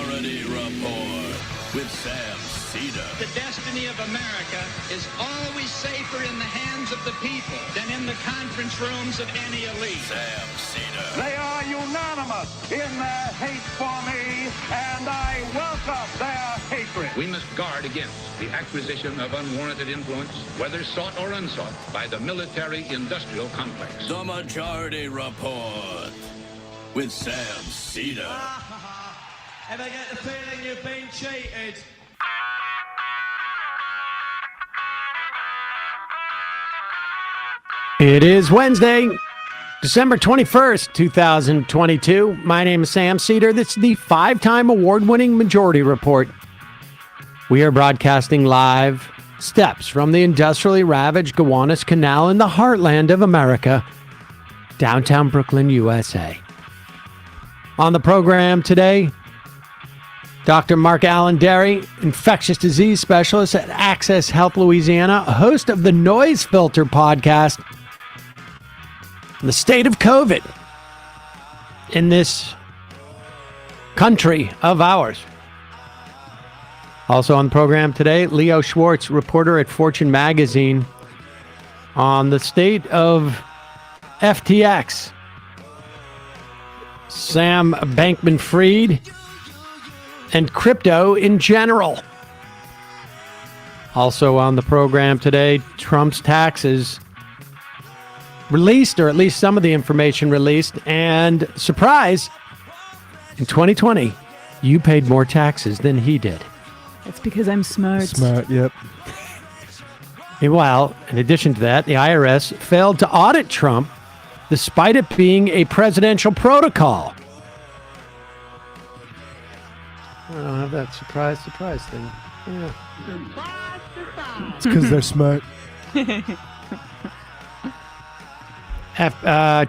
Majority Report with Sam Seder. The destiny of America is always safer in the hands of the people than in the conference rooms of any elite. Sam Seder. They are unanimous in their hate for me, and I welcome their hatred. We must guard against the acquisition of unwarranted influence, whether sought or unsought, by the military-industrial complex. The Majority Report with Sam Seder. Ever get the feeling you've been cheated? It is Wednesday, December 21st, 2022. My name is Sam Seder. This is the 5-time award-winning Majority Report. We are broadcasting live steps from the industrially ravaged Gowanus Canal in the heartland of America, downtown Brooklyn, USA. On the program today, Dr. MarkAlain Dery, infectious disease specialist at Access Health Louisiana, host of the Noise Filter podcast, the state of COVID in this country of ours. Also on the program today, Leo Schwartz, reporter at Fortune magazine, on the state of FTX. Sam Bankman-Fried and crypto in general. Also on the program today, Trump's taxes released, or at least some of the information released, and surprise, in 2020, you paid more taxes than he did. It's because I'm smart. Smart, yep. Meanwhile, in addition to that, the IRS failed to audit Trump despite it being a presidential protocol. I don't have that surprise thing. Yeah. It's because they're smart.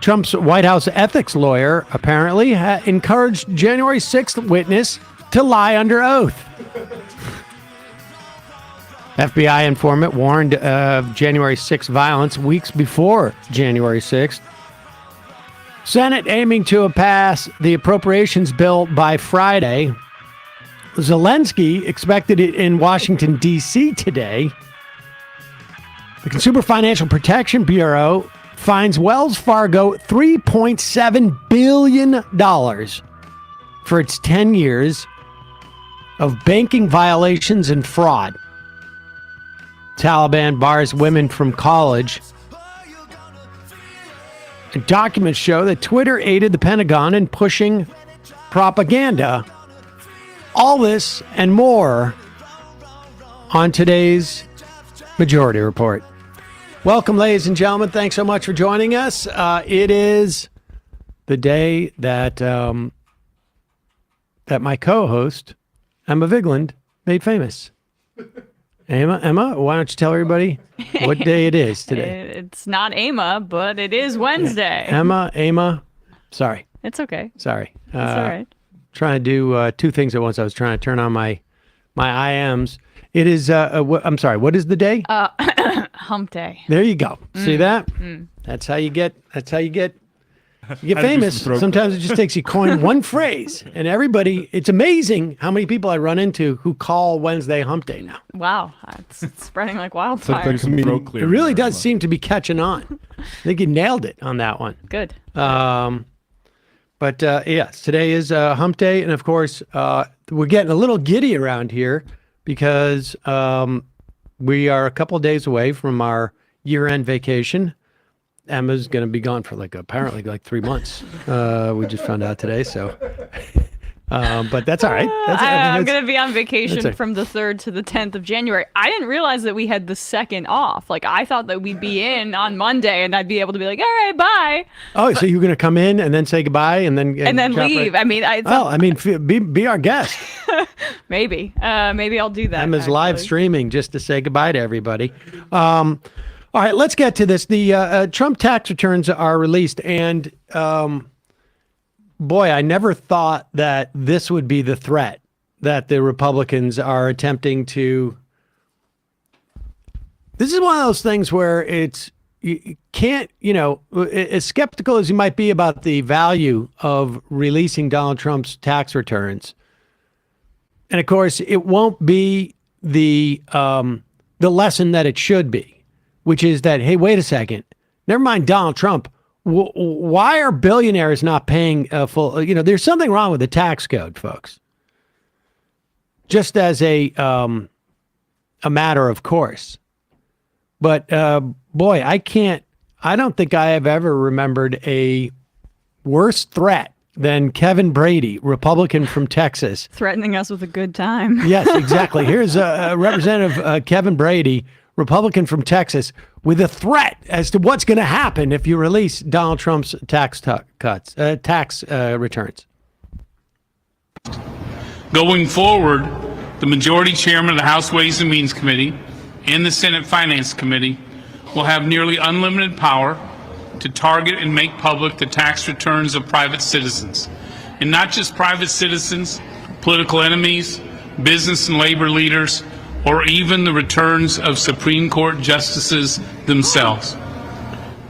Trump's White House ethics lawyer apparently encouraged January 6th witness to lie under oath. FBI informant warned of January 6th violence weeks before January 6th. Senate aiming to pass the appropriations bill by Friday. Zelensky expected it in Washington, D.C. today. The Consumer Financial Protection Bureau fines Wells Fargo $3.7 billion for its 10 years of banking violations and fraud. Taliban bars women from college. And documents show that Twitter aided the Pentagon in pushing propaganda. All this and more on today's Majority Report. Welcome, ladies and gentlemen. Thanks so much for joining us. It is the day that that my co-host, Emma Vigeland, made famous. Emma, why don't you tell everybody what day it is today? It's not Emma, but it is Wednesday. Emma, sorry. It's okay. Sorry. It's all right. Trying to do two things at once. I was trying to turn on my IMs. It is, I'm sorry, what is the day? Hump day. There you go. See that? That's how you get famous. Sometimes it just takes you coin one phrase, and everybody, it's amazing how many people I run into who call Wednesday hump day now. Wow. It's spreading like wildfire. It really does seem to be catching on. I think you nailed it on that one. Good. But yes, today is hump day. And of course, we're getting a little giddy around here because we are a couple of days away from our year-end vacation. Emma's going to be gone for apparently 3 months. We just found out today. So, but that's all right. I'm going to be on vacation from the 3rd to the 10th of January. I didn't realize that we had the 2nd off. I thought that we'd be in on Monday and I'd be able to be like, all right, bye. Oh, so you're going to come in and then say goodbye and then leave. Right. Be our guest. Maybe I'll do that. Emma's live streaming just to say goodbye to everybody. All right, let's get to this. The Trump tax returns are released, and boy, I never thought that this would be the threat that the Republicans are attempting to. This is one of those things where you can't, as skeptical as you might be about the value of releasing Donald Trump's tax returns, And of course, it won't be the lesson that it should be, which is that, hey, wait a second. Never mind Donald Trump. Why are billionaires not paying full? There's something wrong with the tax code, folks. Just as a matter of course. But boy, I don't think I have ever remembered a worse threat than Kevin Brady, Republican from Texas. Threatening us with a good time. Yes, exactly. Here's Representative Kevin Brady, Republican from Texas, with a threat as to what's going to happen if you release Donald Trump's tax returns. Going forward, the majority chairman of the House Ways and Means Committee and the Senate Finance Committee will have nearly unlimited power to target and make public the tax returns of private citizens. And not just private citizens, political enemies, business and labor leaders, or even the returns of Supreme Court justices themselves.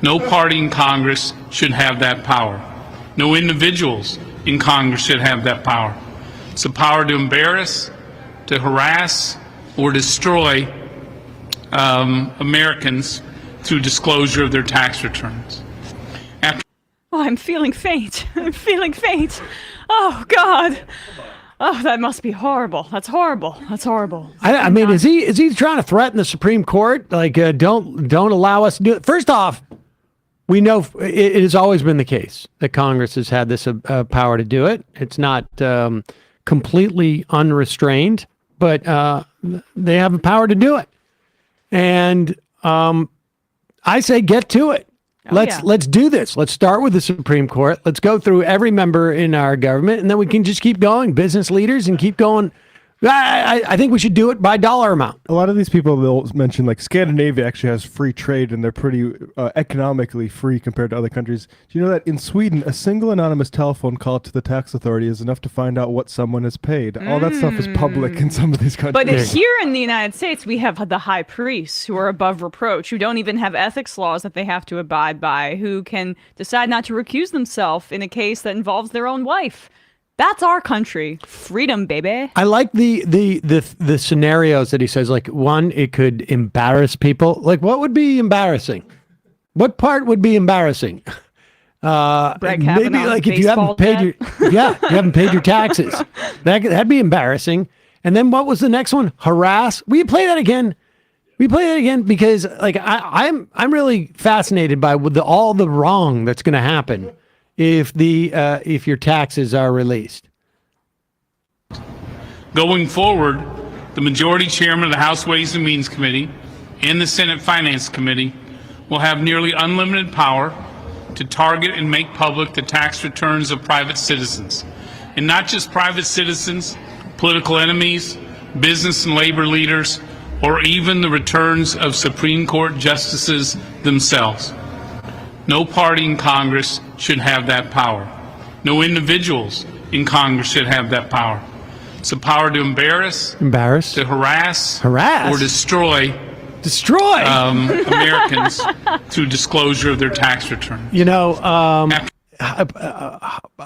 No party in Congress should have that power. No individuals in Congress should have that power. It's a power to embarrass, to harass, or destroy Americans through disclosure of their tax returns. I'm feeling faint. I'm feeling faint. Oh, God. Oh, that must be horrible. That's horrible. That's horrible. I mean, is he trying to threaten the Supreme Court? Like, don't allow us to do it. First off, we know it has always been the case that Congress has had this power to do it. It's not completely unrestrained, but they have the power to do it. And I say get to it. Let's do this. Let's start with the Supreme Court. Let's go through every member in our government, and then we can just keep going, business leaders, and keep going. I think we should do it by dollar amount. A lot of these people, they'll mention like Scandinavia actually has free trade and they're pretty economically free compared to other countries. Do you know that in Sweden, a single anonymous telephone call to the tax authority is enough to find out what someone has paid? All that stuff is public in some of these countries. But here in the United States, we have the high priests who are above reproach, who don't even have ethics laws that they have to abide by, who can decide not to recuse themselves in a case that involves their own wife. That's our country. Freedom, baby. I like the scenarios that he says. Like, one, it could embarrass people. Like, what would be embarrassing? What part would be embarrassing? Maybe like if you haven't paid you haven't paid your taxes. That'd be embarrassing. And then what was the next one? Harass. Will you play that again? We play that again because like I'm really fascinated by all the wrong that's going to happen if your taxes are released. Going forward, the majority chairman of the House Ways and Means Committee and the Senate Finance Committee will have nearly unlimited power to target and make public the tax returns of private citizens. And not just private citizens, political enemies, business and labor leaders, or even the returns of Supreme Court justices themselves. No party in Congress should have that power. No individuals in Congress should have that power. It's a power to embarrass, to harass, or destroy Americans through disclosure of their tax return.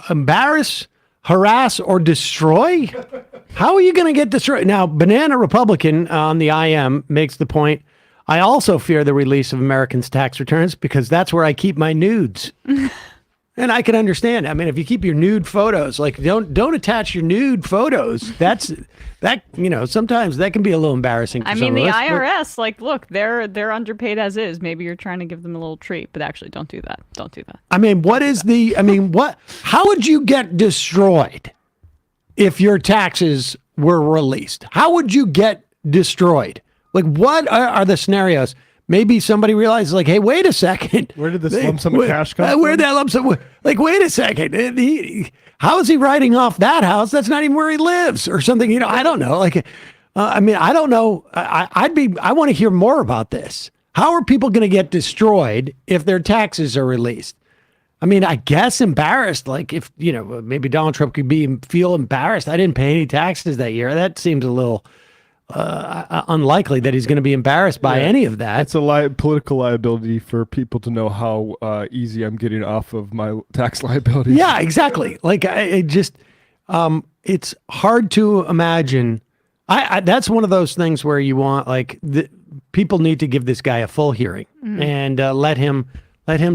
Embarrass, harass, or destroy? How are you going to get destroyed? Now, Banana Republican on the IM makes the point, I also fear the release of Americans' tax returns because that's where I keep my nudes. And I can understand. I mean, if you keep your nude photos, like don't attach your nude photos. Sometimes that can be a little embarrassing. I mean, the IRS, like, look, they're underpaid as is. Maybe you're trying to give them a little treat, but actually, don't do that. Don't do that. I mean, how would you get destroyed if your taxes were released? How would you get destroyed? Like, what are the scenarios? Maybe somebody realizes, like, hey, wait a second. Where did this lump sum of cash come from? Where did that lump sum? Like, wait a second. How is he writing off that house? That's not even where he lives, or something. I don't know. Like, I don't know. I want to hear more about this. How are people going to get destroyed if their taxes are released? I mean, I guess embarrassed. Like, if maybe Donald Trump could feel embarrassed. I didn't pay any taxes that year. That seems a little unlikely that he's going to be embarrassed by any of that. It's a political liability for people to know how easy I'm getting off of my tax liability. Yeah, exactly. Like, it's hard to imagine. I that's one of those things where you want people need to give this guy a full hearing and let him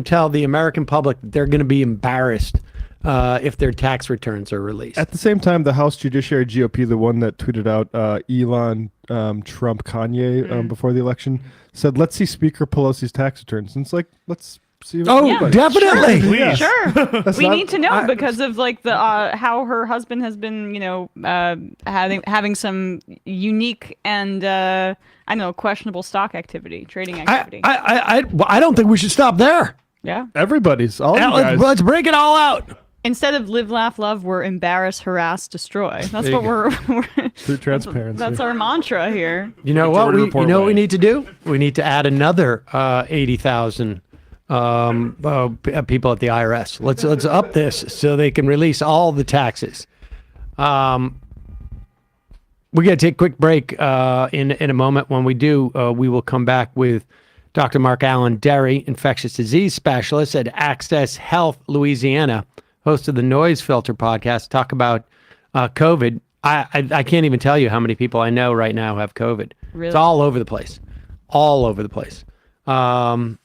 tell the American public that they're going to be embarrassed if their tax returns are released. At the same time, the House Judiciary GOP, the one that tweeted out Elon Trump Kanye before the election, said, "Let's see Speaker Pelosi's tax returns." And it's like, let's see. Definitely. Sure. We need to know because of the how her husband has been, having some unique and questionable stock activity, trading activity. I don't think we should stop there. Yeah. Everybody's all you guys. Let's break it all out. Instead of live, laugh, love, we're embarrass, harass, destroy. That's what we're through transparency. That's our mantra here. You know what? What we need to do? We need to add another 80,000 people at the IRS. Let's up this so they can release all the taxes. We're going to take a quick break in a moment. When we do, we will come back with Dr. MarkAlain, Dery, infectious disease specialist at Access Health Louisiana, host of the Noise Filter podcast, talk about COVID. I can't even tell you how many people I know right now have COVID. Really? It's all over the place. All over the place. And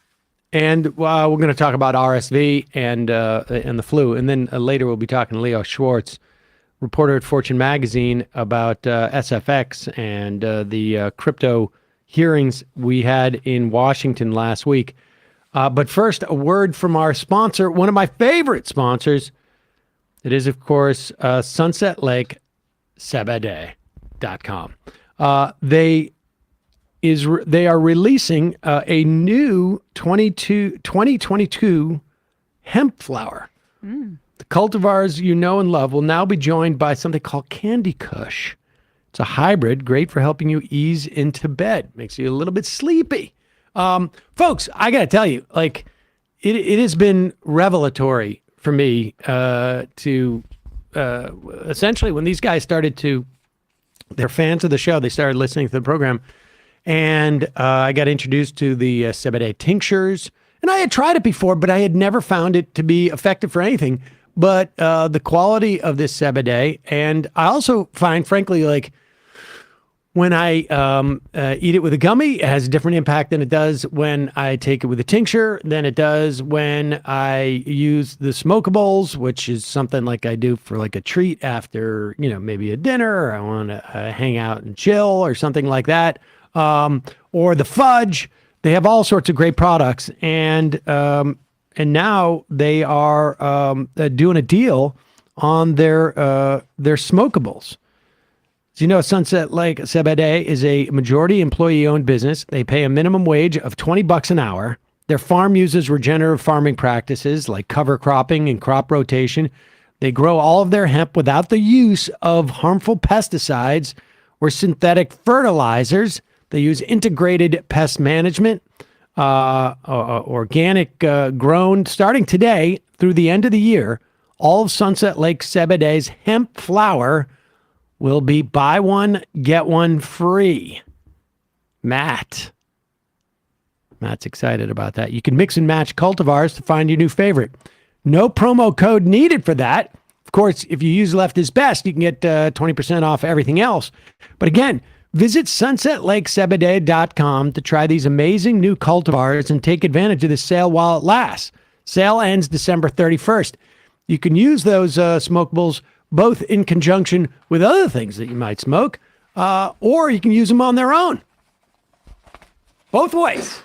we're going to talk about RSV and the flu. And then later we'll be talking to Leo Schwartz, reporter at Fortune Magazine, about SFX and the crypto hearings we had in Washington last week. But first, a word from our sponsor, one of my favorite sponsors. It is, of course, Sunset Lake Sebede.com. They are releasing a new 2022 hemp flower. The cultivars you know and love will now be joined by something called Candy Kush. It's a hybrid, great for helping you ease into bed. Makes you a little bit sleepy. Folks, I got to tell you, it has been revelatory for me to essentially when these guys they're fans of the show, they started listening to the program, and I got introduced to the Sebede tinctures, and I had tried it before, but I had never found it to be effective for anything but the quality of this Sebede. And I also find, frankly, when I eat it with a gummy, it has a different impact than it does when I take it with a tincture, than it does when I use the smokables, which is something I do for a treat after, maybe a dinner, or I want to hang out and chill or something like that. Or the fudge. They have all sorts of great products. And now they are doing a deal on their smokables. So Sunset Lake Sebede is a majority employee-owned business. They pay a minimum wage of $20 an hour. Their farm uses regenerative farming practices like cover cropping and crop rotation. They grow all of their hemp without the use of harmful pesticides or synthetic fertilizers. They use integrated pest management, organic grown. Starting today through the end of the year, all of Sunset Lake Sebede's hemp flower will be buy one, get one free. Matt's excited about that. You can mix and match cultivars to find your new favorite. No promo code needed for that. Of course, if you use Left is Best, you can get 20% off everything else. But again, visit sunsetlakesebede.com to try these amazing new cultivars and take advantage of this sale while it lasts. Sale ends December 31st. You can use those smokables both in conjunction with other things that you might smoke, or you can use them on their own. Both ways.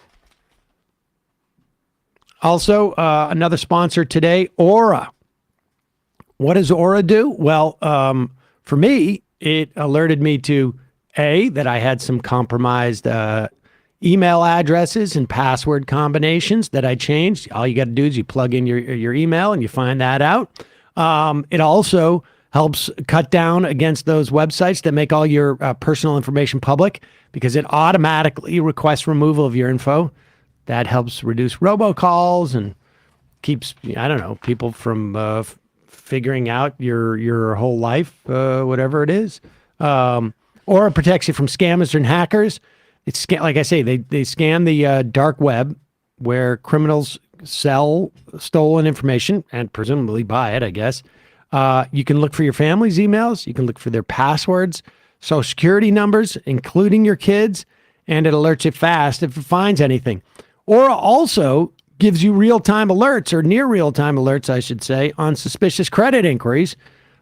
Also, another sponsor today, Aura. What does Aura do? Well, for me, it alerted me to, that I had some compromised email addresses and password combinations that I changed. All you got to do is you plug in your email and you find that out. It also helps cut down against those websites that make all your personal information public, because it automatically requests removal of your info. That helps reduce robocalls and keeps, people from figuring out your whole life, whatever it is. Or it protects you from scammers and hackers. It's like I say, they scan the dark web where criminals sell stolen information and presumably buy it, I guess. You can look for your family's emails. You can look for their passwords, social security numbers, including your kids, and it alerts you fast if it finds anything. Aura also gives you real-time alerts, or near real-time alerts, I should say, on suspicious credit inquiries.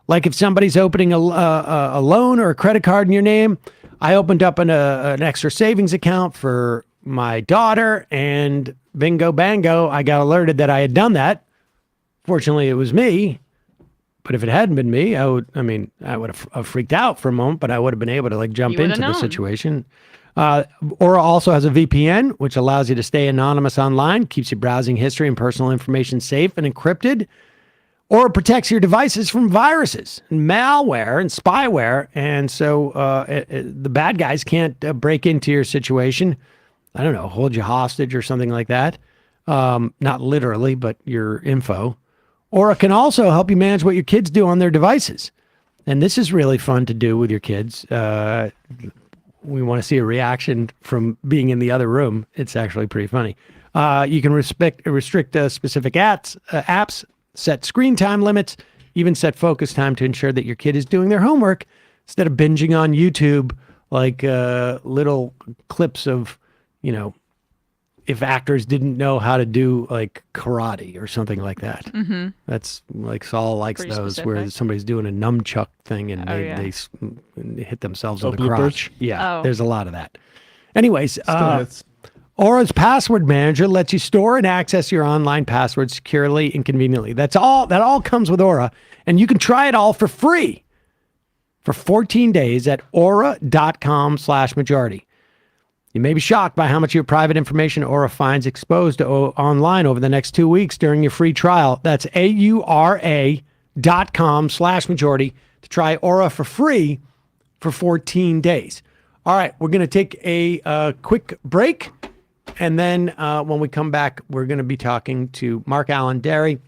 Like if somebody's opening a loan or a credit card in your name. I opened up an extra savings account for my daughter, and bingo bango, I got alerted that I had done that. Fortunately, it was me. But if it hadn't been me, I would have freaked out for a moment, but I would have been able to jump into the situation. Aura also has a VPN, which allows you to stay anonymous online, keeps your browsing history and personal information safe and encrypted. Aura protects your devices from viruses, and malware, and spyware, and so the bad guys can't break into your situation. I don't know, hold you hostage or something like that. Not literally, but your info. Aura can also help you manage what your kids do on their devices. And this is really fun to do with your kids. We want to see a reaction from being in the other room. It's actually pretty funny. You can restrict specific apps, set screen time limits, even set focus time to ensure that your kid is doing their homework instead of binging on YouTube like little clips of, if actors didn't know how to do karate or something like that. Mm-hmm. That's Saul likes pretty those specific. Where somebody's doing a nunchuck thing and they hit themselves in the crotch. Yeah, there's a lot of that. Anyways, Aura's password manager lets you store and access your online passwords securely and conveniently. That all comes with Aura, and you can try it all for free for 14 days at aura.com/majority. You may be shocked by how much of your private information Aura finds exposed online over the next 2 weeks during your free trial. That's aura.com/majority to try Aura for free for 14 days. All right, we're going to take a quick break. And then when we come back, we're going to be talking to MarkAlain, Dery,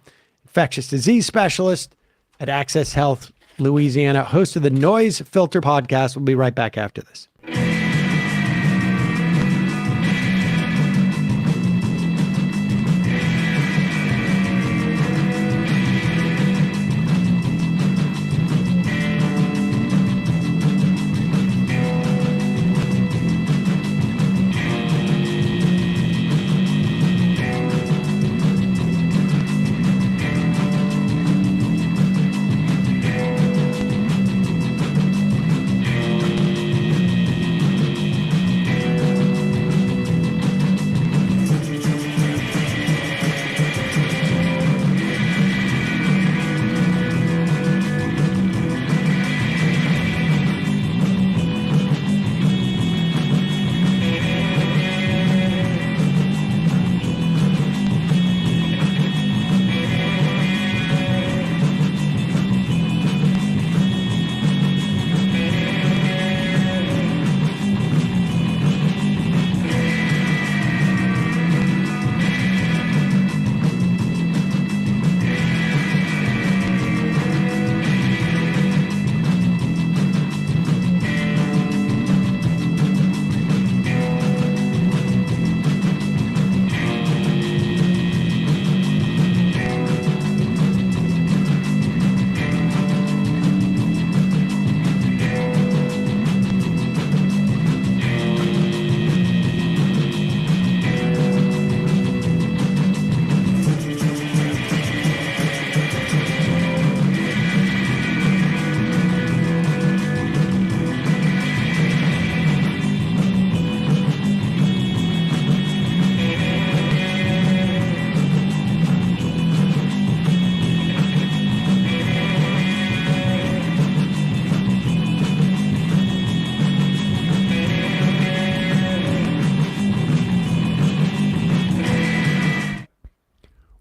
infectious disease specialist at Access Health, Louisiana, host of the Noise Filter podcast. We'll be right back after this.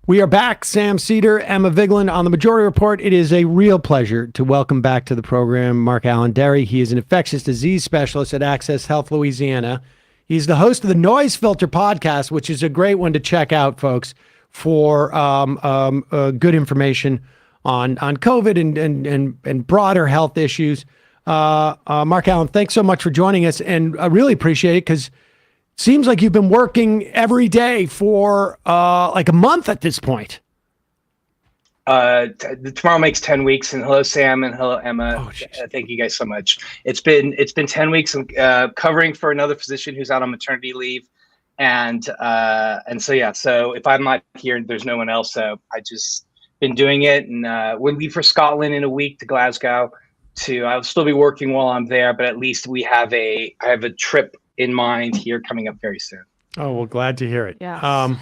We are back. Sam Seder, Emma Vigeland on the Majority Report. It is a real pleasure to welcome back to the program MarkAlain, Dery. He is an infectious disease specialist at Access Health, Louisiana. He's the host of the Noise Filter podcast, which is a great one to check out, folks, for good information on COVID and broader health issues. MarkAlain, thanks so much for joining us, and I really appreciate it because seems like you've been working every day for like a month at this point. Tomorrow makes 10 weeks, and hello, Sam, and hello, Emma. Oh, jeez. Thank you guys so much. It's been 10 weeks covering for another physician who's out on maternity leave. And so, yeah, so if I'm not here, there's no one else. So I just been doing it, and we'll leave for Scotland in a week to Glasgow. I'll still be working while I'm there, but at least I have a trip in mind here coming up very soon. Oh, well, glad to hear it. Yeah.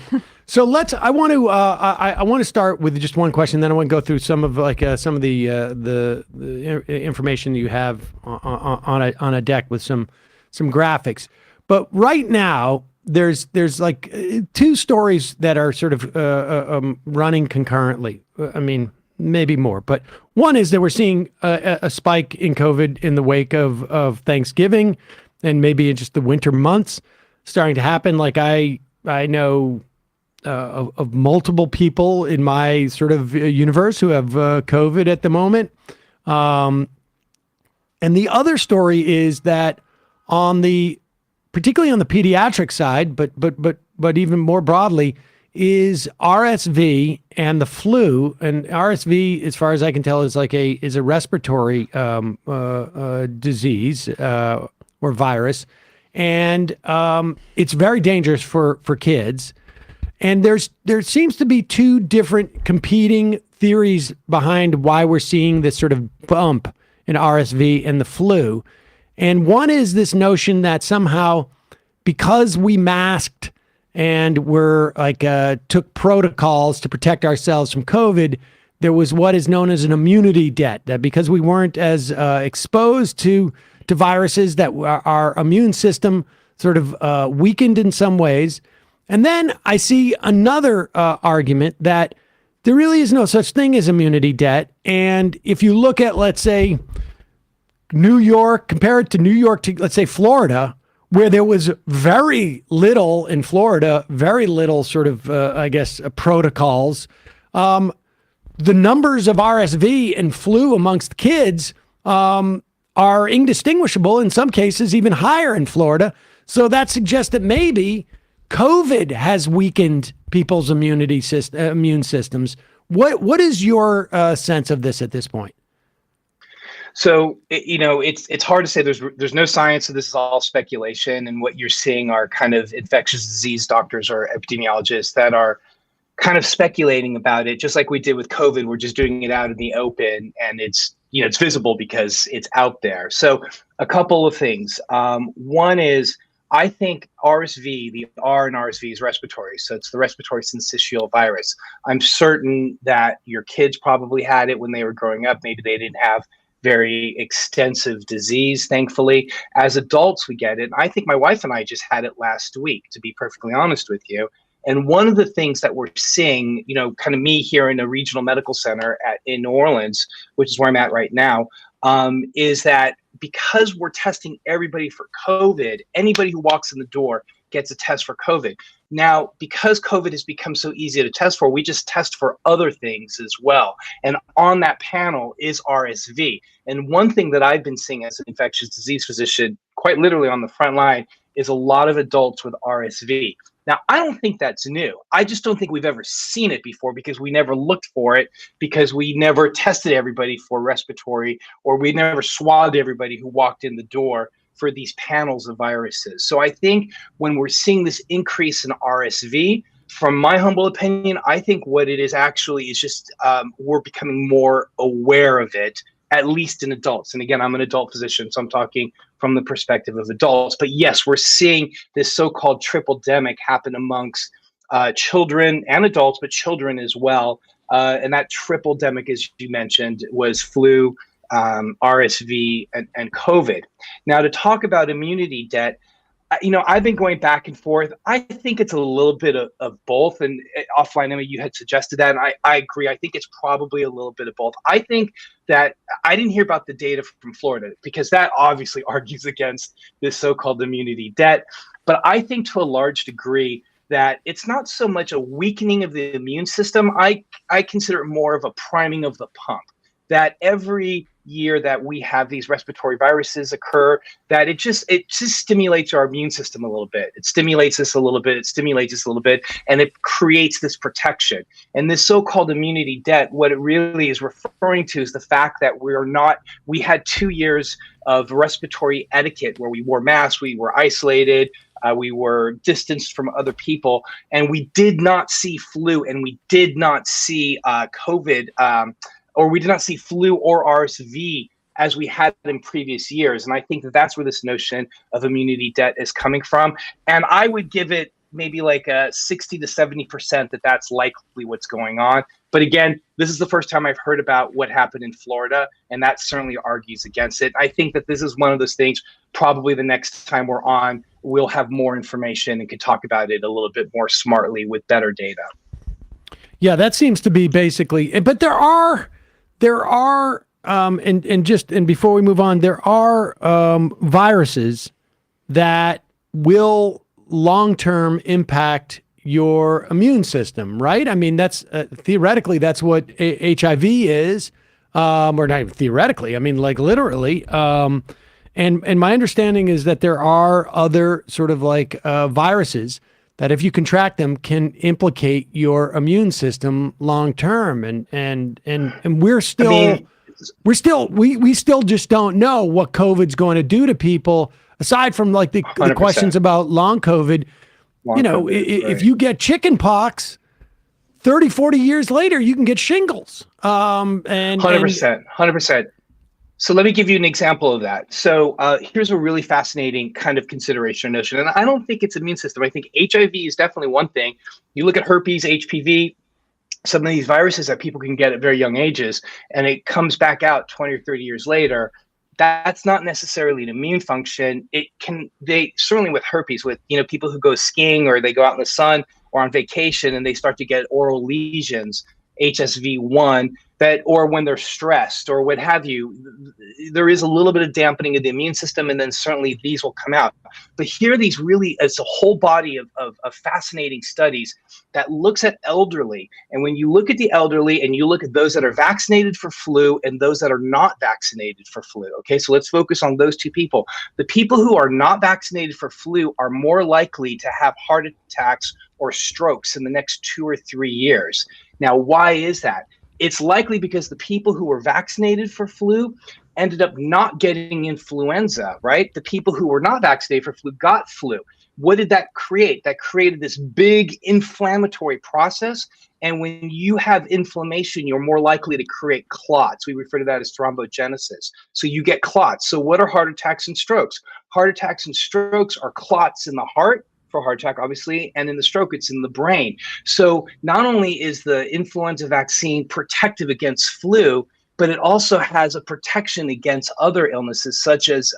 So I want to start with just one question, then I want to go through some of the information you have on a deck with some graphics. But right now, there's like two stories that are sort of running concurrently. I mean, maybe more, but one is that we're seeing a spike in COVID in the wake of Thanksgiving and maybe just the winter months starting to happen. Like I know of multiple people in my sort of universe who have COVID at the moment. And the other story is that particularly on the pediatric side, but even more broadly, is RSV and the flu. And RSV, as far as I can tell, is a respiratory disease or virus, and it's very dangerous for kids. And there seems to be two different competing theories behind why we're seeing this sort of bump in RSV and the flu. And one is this notion that somehow because we masked and took protocols to protect ourselves from COVID, there was what is known as an immunity debt, that because we weren't as exposed to viruses, that our immune system sort of weakened in some ways. And then I see another argument that there really is no such thing as immunity debt. And if you look at, let's say, New York, compare it to New York to, let's say, Florida, where there was very little in Florida, very little sort of, protocols. The numbers of RSV and flu amongst kids are indistinguishable, in some cases even higher in Florida. So that suggests that maybe COVID has weakened people's immune systems. What is your sense of this at this point? So, it's hard to say. There's no science, so this is all speculation. And what you're seeing are kind of infectious disease doctors or epidemiologists that are kind of speculating about it, just like we did with COVID. We're just doing it out in the open, and it's visible because it's out there. So a couple of things. One is, I think RSV, the R in RSV is respiratory. So it's the respiratory syncytial virus. I'm certain that your kids probably had it when they were growing up. Maybe they didn't have very extensive disease, thankfully. As adults, we get it. I think my wife and I just had it last week, to be perfectly honest with you. And one of the things that we're seeing, kind of me here in a regional medical center in New Orleans, which is where I'm at right now, is that because we're testing everybody for COVID, anybody who walks in the door gets a test for COVID. Now, because COVID has become so easy to test for, we just test for other things as well. And on that panel is RSV. And one thing that I've been seeing as an infectious disease physician, quite literally on the front line, is a lot of adults with RSV. Now, I don't think that's new. I just don't think we've ever seen it before because we never looked for it, because we never tested everybody for respiratory, or we never swabbed everybody who walked in the door for these panels of viruses. So I think when we're seeing this increase in RSV, from my humble opinion, I think what it is actually is just we're becoming more aware of it, at least in adults. And again, I'm an adult physician, so I'm talking from the perspective of adults. But yes, we're seeing this so-called triple-demic happen amongst children and adults, but children as well. And that triple-demic, as you mentioned, was flu, RSV, and COVID. Now, to talk about immunity debt, I've been going back and forth. I think it's a little bit of both. And offline, Emma, you had suggested that, and I agree. I think it's probably a little bit of both. I think that I didn't hear about the data from Florida because that obviously argues against this so-called immunity debt. But I think to a large degree that it's not so much a weakening of the immune system. I consider it more of a priming of the pump, that every year that we have these respiratory viruses occur, that it just stimulates our immune system a little bit. It stimulates us a little bit. It stimulates us a little bit, and it creates this protection. And this so-called immunity debt, what it really is referring to is the fact that we had 2 years of respiratory etiquette where we wore masks, we were isolated, we were distanced from other people, and we did not see flu, and we did not see COVID, or we did not see flu or RSV as we had in previous years. And I think that that's where this notion of immunity debt is coming from. And I would give it maybe like a 60 to 70% that that's likely what's going on. But again, this is the first time I've heard about what happened in Florida, and that certainly argues against it. I think that this is one of those things, probably the next time we're on, we'll have more information and can talk about it a little bit more smartly with better data. Yeah, that seems to be basically, but there are, and before we move on, there are viruses that will long-term impact your immune system, right? I mean, that's theoretically, that's what HIV is, or not even theoretically, I mean, like literally. And my understanding is that there are other sort of like viruses that if you contract them can implicate your immune system long-term. And we're still, we still just don't know what COVID's going to do to people, aside from like the questions about long COVID. If you get chicken pox, 30, 40 years later, you can get shingles. 100%. So let me give you an example of that. So here's a really fascinating kind of consideration notion. And I don't think it's immune system. I think HIV is definitely one thing. You look at herpes, HPV, some of these viruses that people can get at very young ages, and it comes back out 20 or 30 years later. That's not necessarily an immune function. They certainly with herpes, with people who go skiing or they go out in the sun or on vacation and they start to get oral lesions, HSV1, or when they're stressed or what have you, there is a little bit of dampening of the immune system, and then certainly these will come out. But here, it's a whole body of fascinating studies that looks at elderly. And when you look at the elderly and you look at those that are vaccinated for flu and those that are not vaccinated for flu, okay, so let's focus on those two people. The people who are not vaccinated for flu are more likely to have heart attacks or strokes in the next 2 or 3 years. Now, why is that? It's likely because the people who were vaccinated for flu ended up not getting influenza, right? The people who were not vaccinated for flu got flu. What did that create? That created this big inflammatory process. And when you have inflammation, you're more likely to create clots. We refer to that as thrombogenesis. So you get clots. So what are heart attacks and strokes? Heart attacks and strokes are clots in the heart, for heart attack, obviously, and in the stroke, it's in the brain. So not only is the influenza vaccine protective against flu, but it also has a protection against other illnesses such as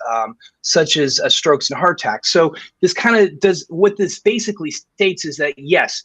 strokes and heart attacks. So this kind of does, what this basically states is that yes,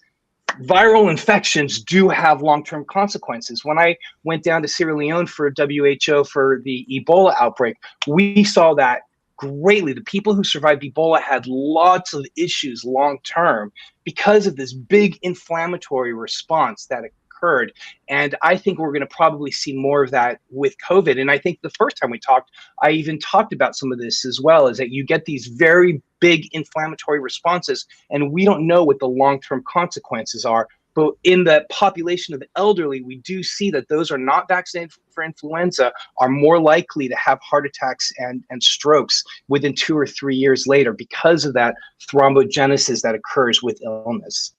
viral infections do have long-term consequences. When I went down to Sierra Leone for WHO for the Ebola outbreak, we saw that greatly. The people who survived Ebola had lots of issues long-term because of this big inflammatory response that occurred. And I think we're going to probably see more of that with COVID. And I think the first time we talked, I even talked about some of this as well, is that you get these very big inflammatory responses, and we don't know what the long-term consequences are. But in the population of the elderly, we do see that those are not vaccinated for influenza are more likely to have heart attacks and strokes within 2 or 3 years later because of that thrombogenesis that occurs with illness.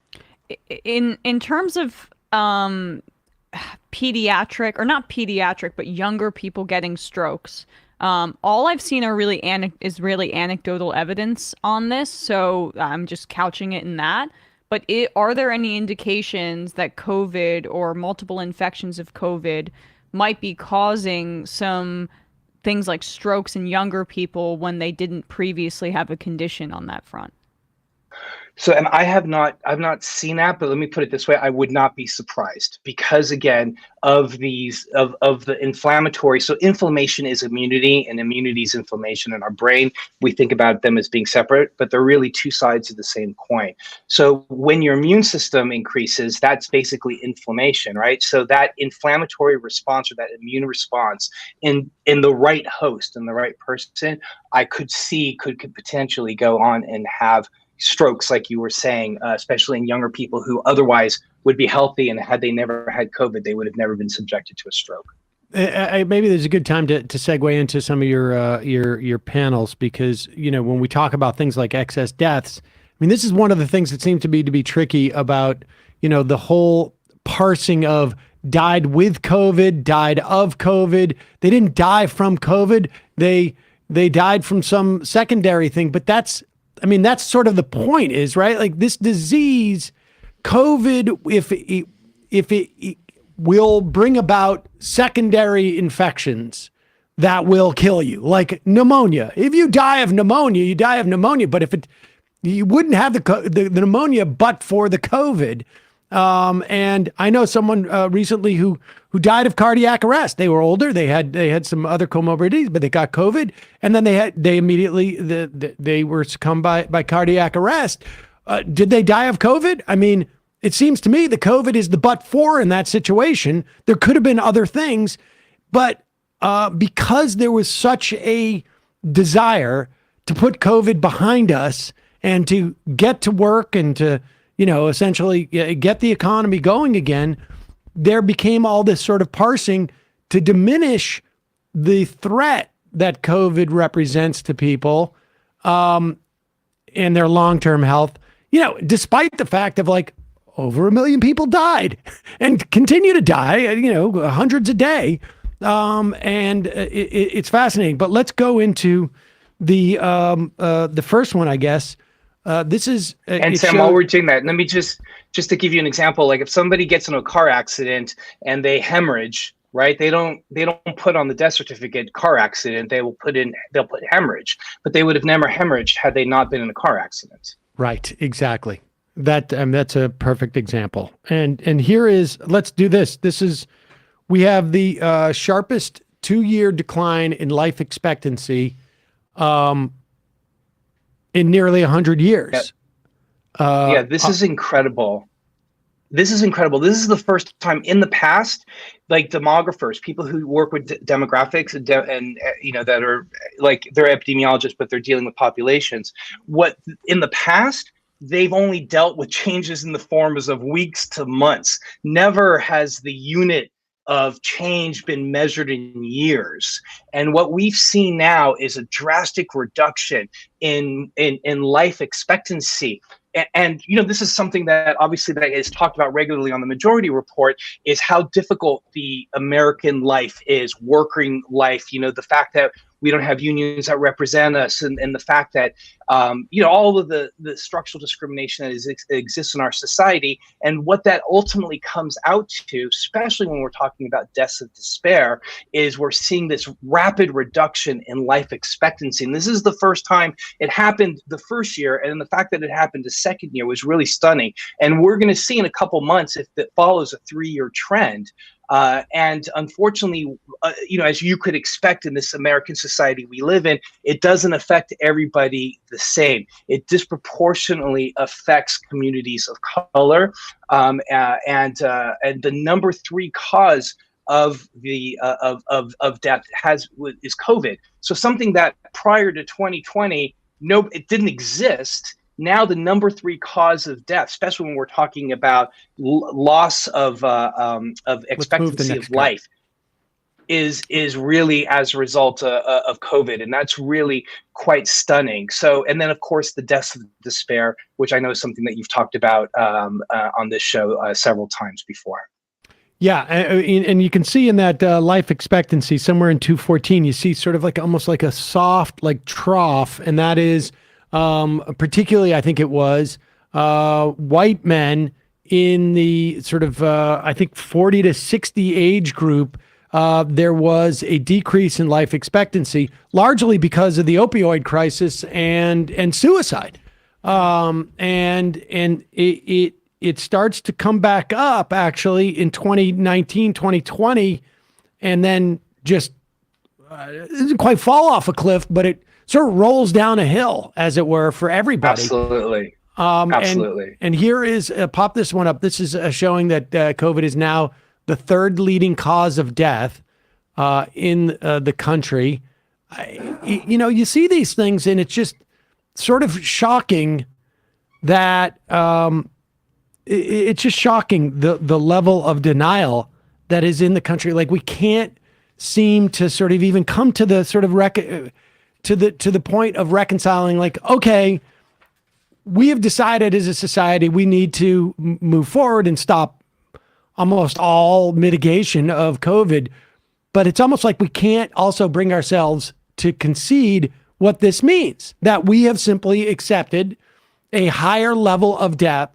In terms of pediatric, or not pediatric, but younger people getting strokes, all I've seen are really anecdotal evidence on this. So I'm just couching it in that. But are there any indications that COVID or multiple infections of COVID might be causing some things like strokes in younger people when they didn't previously have a condition on that front? So, and I've not seen that, but let me put it this way: I would not be surprised because, again, of the inflammatory. So, inflammation is immunity, and immunity is inflammation in our brain. We think about them as being separate, but they're really two sides of the same coin. So, when your immune system increases, that's basically inflammation, right? So, that inflammatory response or that immune response in the right host, in the right person, I could see could potentially go on and have strokes, like you were saying, especially in younger people who otherwise would be healthy, and had they never had COVID, they would have never been subjected to a stroke. Maybe there's a good time to segue into some of your panels, because when we talk about things like excess deaths, I mean, this is one of the things that seems to be tricky about the whole parsing of died with COVID, died of COVID. They didn't die from COVID. They died from some secondary thing, but that's sort of the point, is right. Like this disease, COVID, if it will bring about secondary infections that will kill you, like pneumonia. If you die of pneumonia, you die of pneumonia. But you wouldn't have the pneumonia, but for the COVID. And I know someone recently who died of cardiac arrest. They were older. They had some other comorbidities, but they got COVID, and then they immediately they were succumbed by cardiac arrest. Did they die of COVID? I mean, it seems to me the COVID is the but for in that situation. There could have been other things, but because there was such a desire to put COVID behind us and to get to work and to essentially get the economy going again, there became all this sort of parsing to diminish the threat that COVID represents to people and their long-term health, despite the fact of like over 1 million people died and continue to die, hundreds a day. And it's fascinating, but let's go into the first one, I guess. This is and Sam, while we're doing that, let me just to give you an example. Like if somebody gets in a car accident and they hemorrhage, right? They don't put on the death certificate car accident. They'll put hemorrhage, but they would have never hemorrhaged had they not been in a car accident. Right. Exactly. That's a perfect example. And here is, let's do this. We have the sharpest 2-year decline in life expectancy in nearly 100 years. This is incredible. This is incredible. This is the first time in the past, like demographers, people who work with demographics and that are like, they're epidemiologists, but they're dealing with populations. What in the past, they've only dealt with changes in the forms of weeks to months. Never has the unit of change been measured in years. And what we've seen now is a drastic reduction in life expectancy. And this is something that obviously that is talked about regularly on the Majority Report, is how difficult the American life is, working life, the fact that we don't have unions that represent us, and the fact that all of the structural discrimination that exists in our society, and what that ultimately comes out to, especially when we're talking about deaths of despair, is we're seeing this rapid reduction in life expectancy. And this is the first time it happened the first year, and the fact that it happened the second year was really stunning. And we're going to see in a couple months if it follows a 3-year trend. And unfortunately, as you could expect in this American society we live in, it doesn't affect everybody the same. It disproportionately affects communities of color, and the number 3 cause of the of death is COVID. So something that prior to 2020, it didn't exist. Now the number 3 cause of death, especially when we're talking about loss of expectancy of life, is really as a result of COVID, and that's really quite stunning. So, and then of course the deaths of despair, which I know is something that you've talked about on this show several times before. Yeah, and you can see in that life expectancy somewhere in 214, you see sort of like almost like a soft like trough, and that is. Particularly, I think it was white men in the sort of, I think, 40 to 60 age group. There was a decrease in life expectancy, largely because of the opioid crisis and suicide. And it starts to come back up actually in 2019, 2020, and then just it doesn't quite fall off a cliff, but it sort of rolls down a hill, as it were, for everybody. Absolutely. Absolutely. And here is, pop this one up. This is showing that COVID is now the third leading cause of death in the country. You see these things, and it's just sort of shocking that it's just shocking the level of denial that is in the country. Like, we can't seem to sort of even come to the sort of to the point of reconciling, like, okay, we have decided as a society we need to move forward and stop almost all mitigation of COVID, but it's almost like we can't also bring ourselves to concede what this means, that we have simply accepted a higher level of death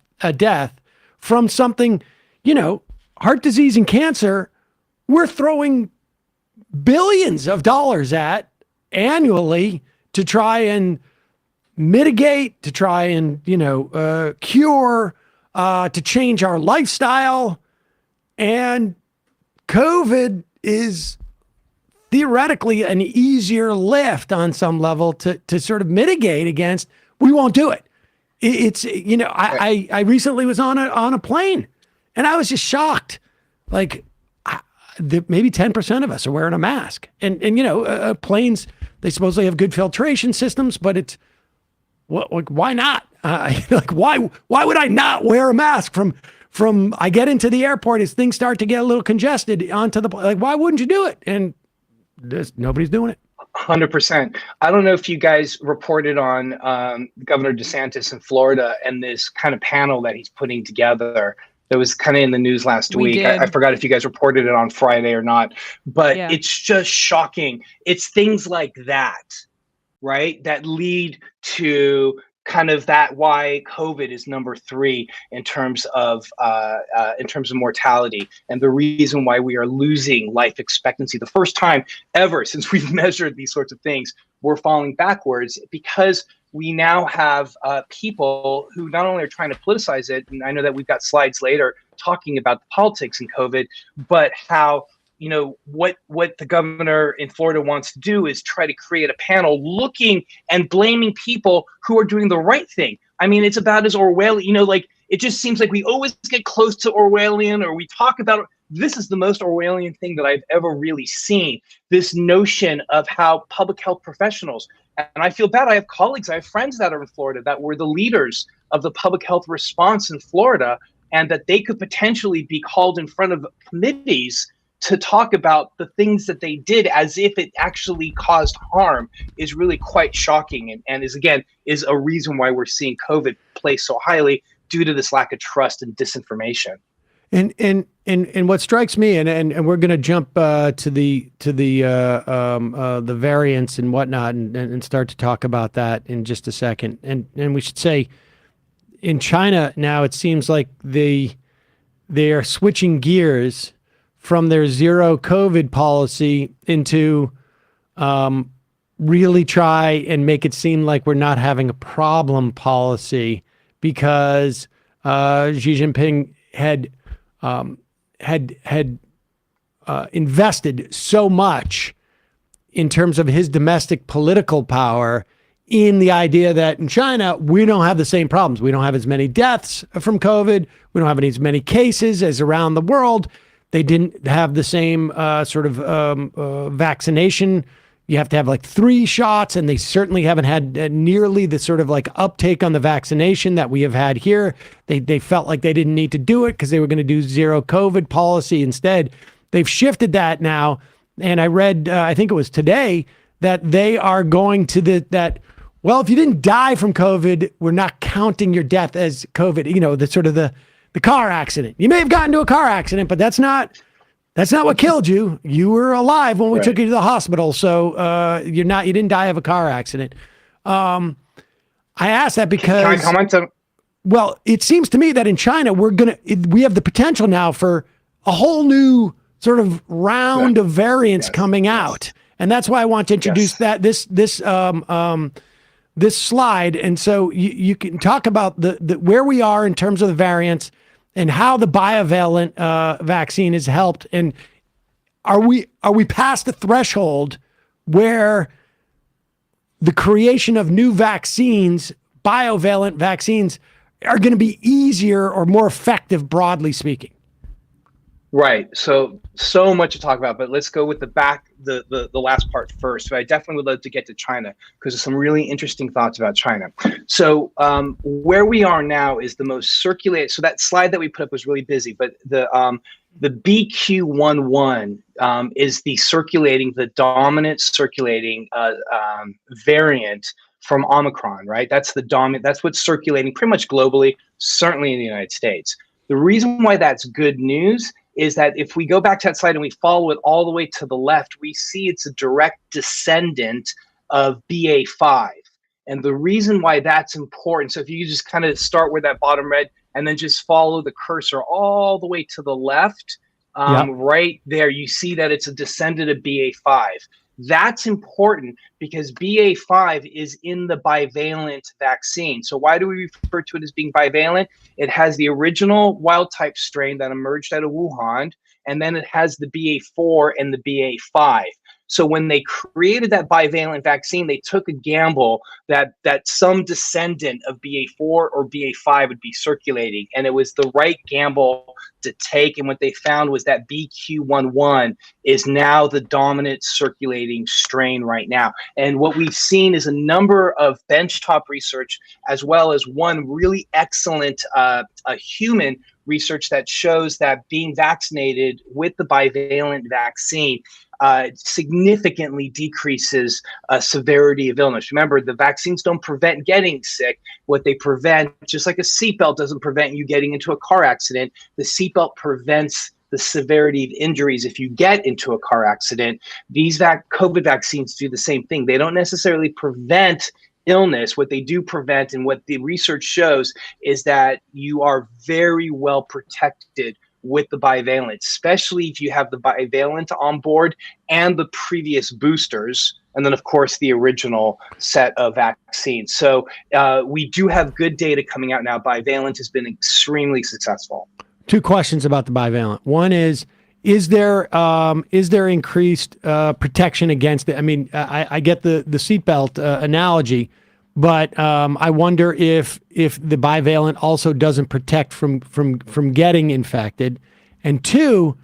from something, heart disease and cancer, we're throwing billions of dollars at annually to try and mitigate, to try and, cure, to change our lifestyle. And COVID is theoretically an easier lift on some level to sort of mitigate against. We won't do it. It's, I recently was on a plane, and I was just shocked. Like, maybe 10% of us are wearing a mask, and planes, they supposedly have good filtration systems, but it's why not? Why would I not wear a mask from I get into the airport as things start to get a little congested onto the why wouldn't you do it? And nobody's doing it. 100%. I don't know if you guys reported on Governor DeSantis in Florida and this kind of panel that he's putting together. That was kind of in the news last week. I forgot if you guys reported it on Friday or not, but It's just shocking. It's things like that, right, that lead to kind of that why COVID is number 3 in terms of mortality, and the reason why we are losing life expectancy. The first time ever since we've measured these sorts of things, we're falling backwards because we now have people who not only are trying to politicize it, and I know that we've got slides later talking about the politics in COVID, but how, what the governor in Florida wants to do is try to create a panel looking and blaming people who are doing the right thing. I mean, it's about as Orwellian, it just seems like we always get close to Orwellian, or we talk about, this is the most Orwellian thing that I've ever really seen. This notion of how public health professionals, and I feel bad, I have colleagues, I have friends that are in Florida that were the leaders of the public health response in Florida, and that they could potentially be called in front of committees to talk about the things that they did as if it actually caused harm, is really quite shocking, and is a reason why we're seeing COVID play so highly due to this lack of trust and disinformation. And what strikes me, and we're going to jump to the variants and whatnot, and start to talk about that in just a second. And we should say, in China now, it seems like they are switching gears from their zero COVID policy into really try and make it seem like we're not having a problem policy, because Xi Jinping had invested so much in terms of his domestic political power in the idea that in China, we don't have the same problems. We don't have as many deaths from COVID. We don't have as many cases as around the world. They didn't have the same sort of vaccination. You have to have 3 shots, and they certainly haven't had nearly the sort of uptake on the vaccination that we have had here. They felt like they didn't need to do it because they were going to do zero COVID policy instead. They've shifted that now, and I read, I think it was today, that they are going to well, if you didn't die from COVID, we're not counting your death as COVID. The sort of the car accident. You may have gotten into a car accident, but that's not what killed you. You were alive when we took you to the hospital. So you didn't die of a car accident. I asked that because, can I comment on? Well, it seems to me that in China, we have the potential now for a whole new sort of round of variants coming out. And that's why I want to introduce this this slide, and so you can talk about the where we are in terms of the variants and how the bivalent vaccine has helped. And are we past the threshold where the creation of new vaccines, bivalent vaccines, are going to be easier or more effective, broadly speaking? Right. So much to talk about, but let's go with the last part first. So I definitely would love to get to China because there's some really interesting thoughts about China. So where we are now is the most circulated. So that slide that we put up was really busy, but the BQ.1.1 is the dominant circulating variant from Omicron, right? That's the dominant. That's what's circulating pretty much globally, certainly in the United States. The reason why that's good news is that if we go back to that slide and we follow it all the way to the left, we see it's a direct descendant of BA5. And the reason why that's important, so if you just kind of start with that bottom red and then just follow the cursor all the way to the left, right there, you see that it's a descendant of BA5. That's important because BA5 is in the bivalent vaccine. So why do we refer to it as being bivalent? It has the original wild type strain that emerged out of Wuhan, and then it has the BA4 and the BA5. So when they created that bivalent vaccine, they took a gamble that some descendant of BA4 or BA5 would be circulating, and it was the right gamble to take. And what they found was that BQ.1.1 is now the dominant circulating strain right now. And what we've seen is a number of benchtop research, as well as one really excellent human research that shows that being vaccinated with the bivalent vaccine significantly decreases severity of illness. Remember, the vaccines don't prevent getting sick. What they prevent, just like a seatbelt doesn't prevent you getting into a car accident, the seatbelt prevents the severity of injuries if you get into a car accident. These COVID vaccines do the same thing. They don't necessarily prevent illness. What they do prevent, and what the research shows, is that you are very well protected with the bivalent, especially if you have the bivalent on board and the previous boosters, and then of course the original set of vaccines. So we do have good data coming out now. Bivalent has been extremely successful. Two questions about the bivalent. One is there increased protection against it? I mean, I get the seatbelt analogy, but I wonder if the bivalent also doesn't protect from getting infected. And two,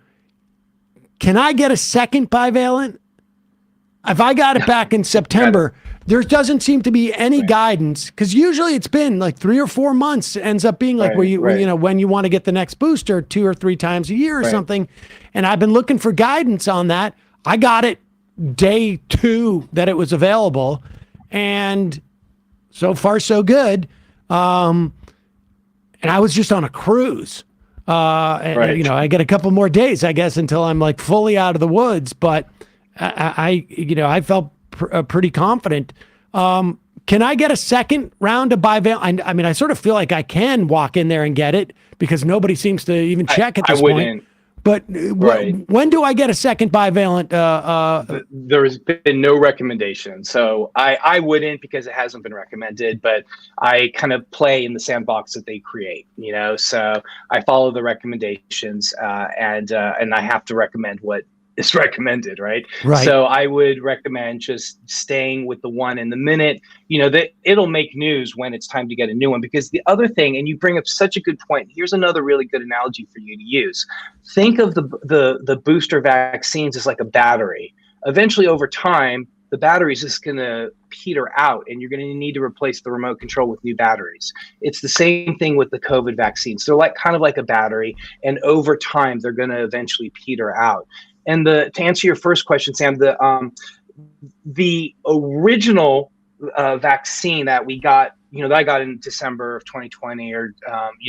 can I get a second bivalent? If I got it back in September, there doesn't seem to be any guidance, because usually it's been like 3 or 4 months. It ends up being like when you want to get the next booster 2 or 3 times a year or something. And I've been looking for guidance on that. I got it day 2 that it was available, and so far so good. And I was just on a cruise. I get a couple more days, I guess, until I'm like fully out of the woods. But I felt pretty confident. Can I get a second round of bivalent? I mean, I sort of feel like I can walk in there and get it because nobody seems to even check at this point. But when do I get a second bivalent? There's been no recommendation. So I wouldn't, because it hasn't been recommended, but I kind of play in the sandbox that they create, so I follow the recommendations and I have to recommend what is recommended, right? So I would recommend just staying with the one. And the minute, that it'll make news when it's time to get a new one. Because the other thing, and you bring up such a good point, here's another really good analogy for you to use. Think of the booster vaccines as like a battery. Eventually, over time, the battery is just going to peter out, and you're going to need to replace the remote control with new batteries. It's the same thing with the COVID vaccines. They're kind of like a battery, and over time, they're going to eventually peter out. And to answer your first question, Sam, the original vaccine that we got, that I got in December of 2020, or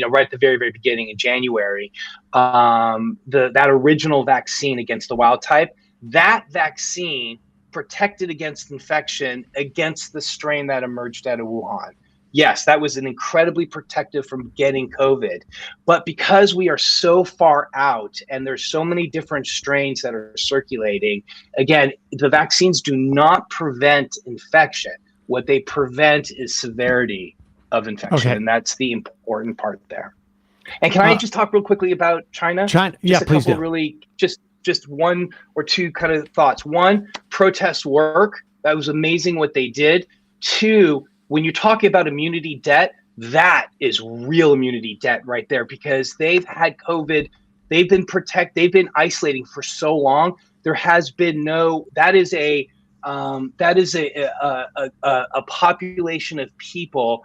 right at the very, very beginning in January, that original vaccine against the wild type, that vaccine protected against infection against the strain that emerged out of Wuhan. Yes, that was an incredibly protective from getting COVID. But because we are so far out and there's so many different strains that are circulating, again, the vaccines do not prevent infection. What they prevent is severity of infection, and that's the important part there. And can I just talk real quickly about China? Yeah, please do. Really, just one or two kind of thoughts. One, protest work. That was amazing what they did. Two, when you're talking about immunity debt, that is real immunity debt right there, because they've had COVID. They've been isolating for so long. There has been that is a population of people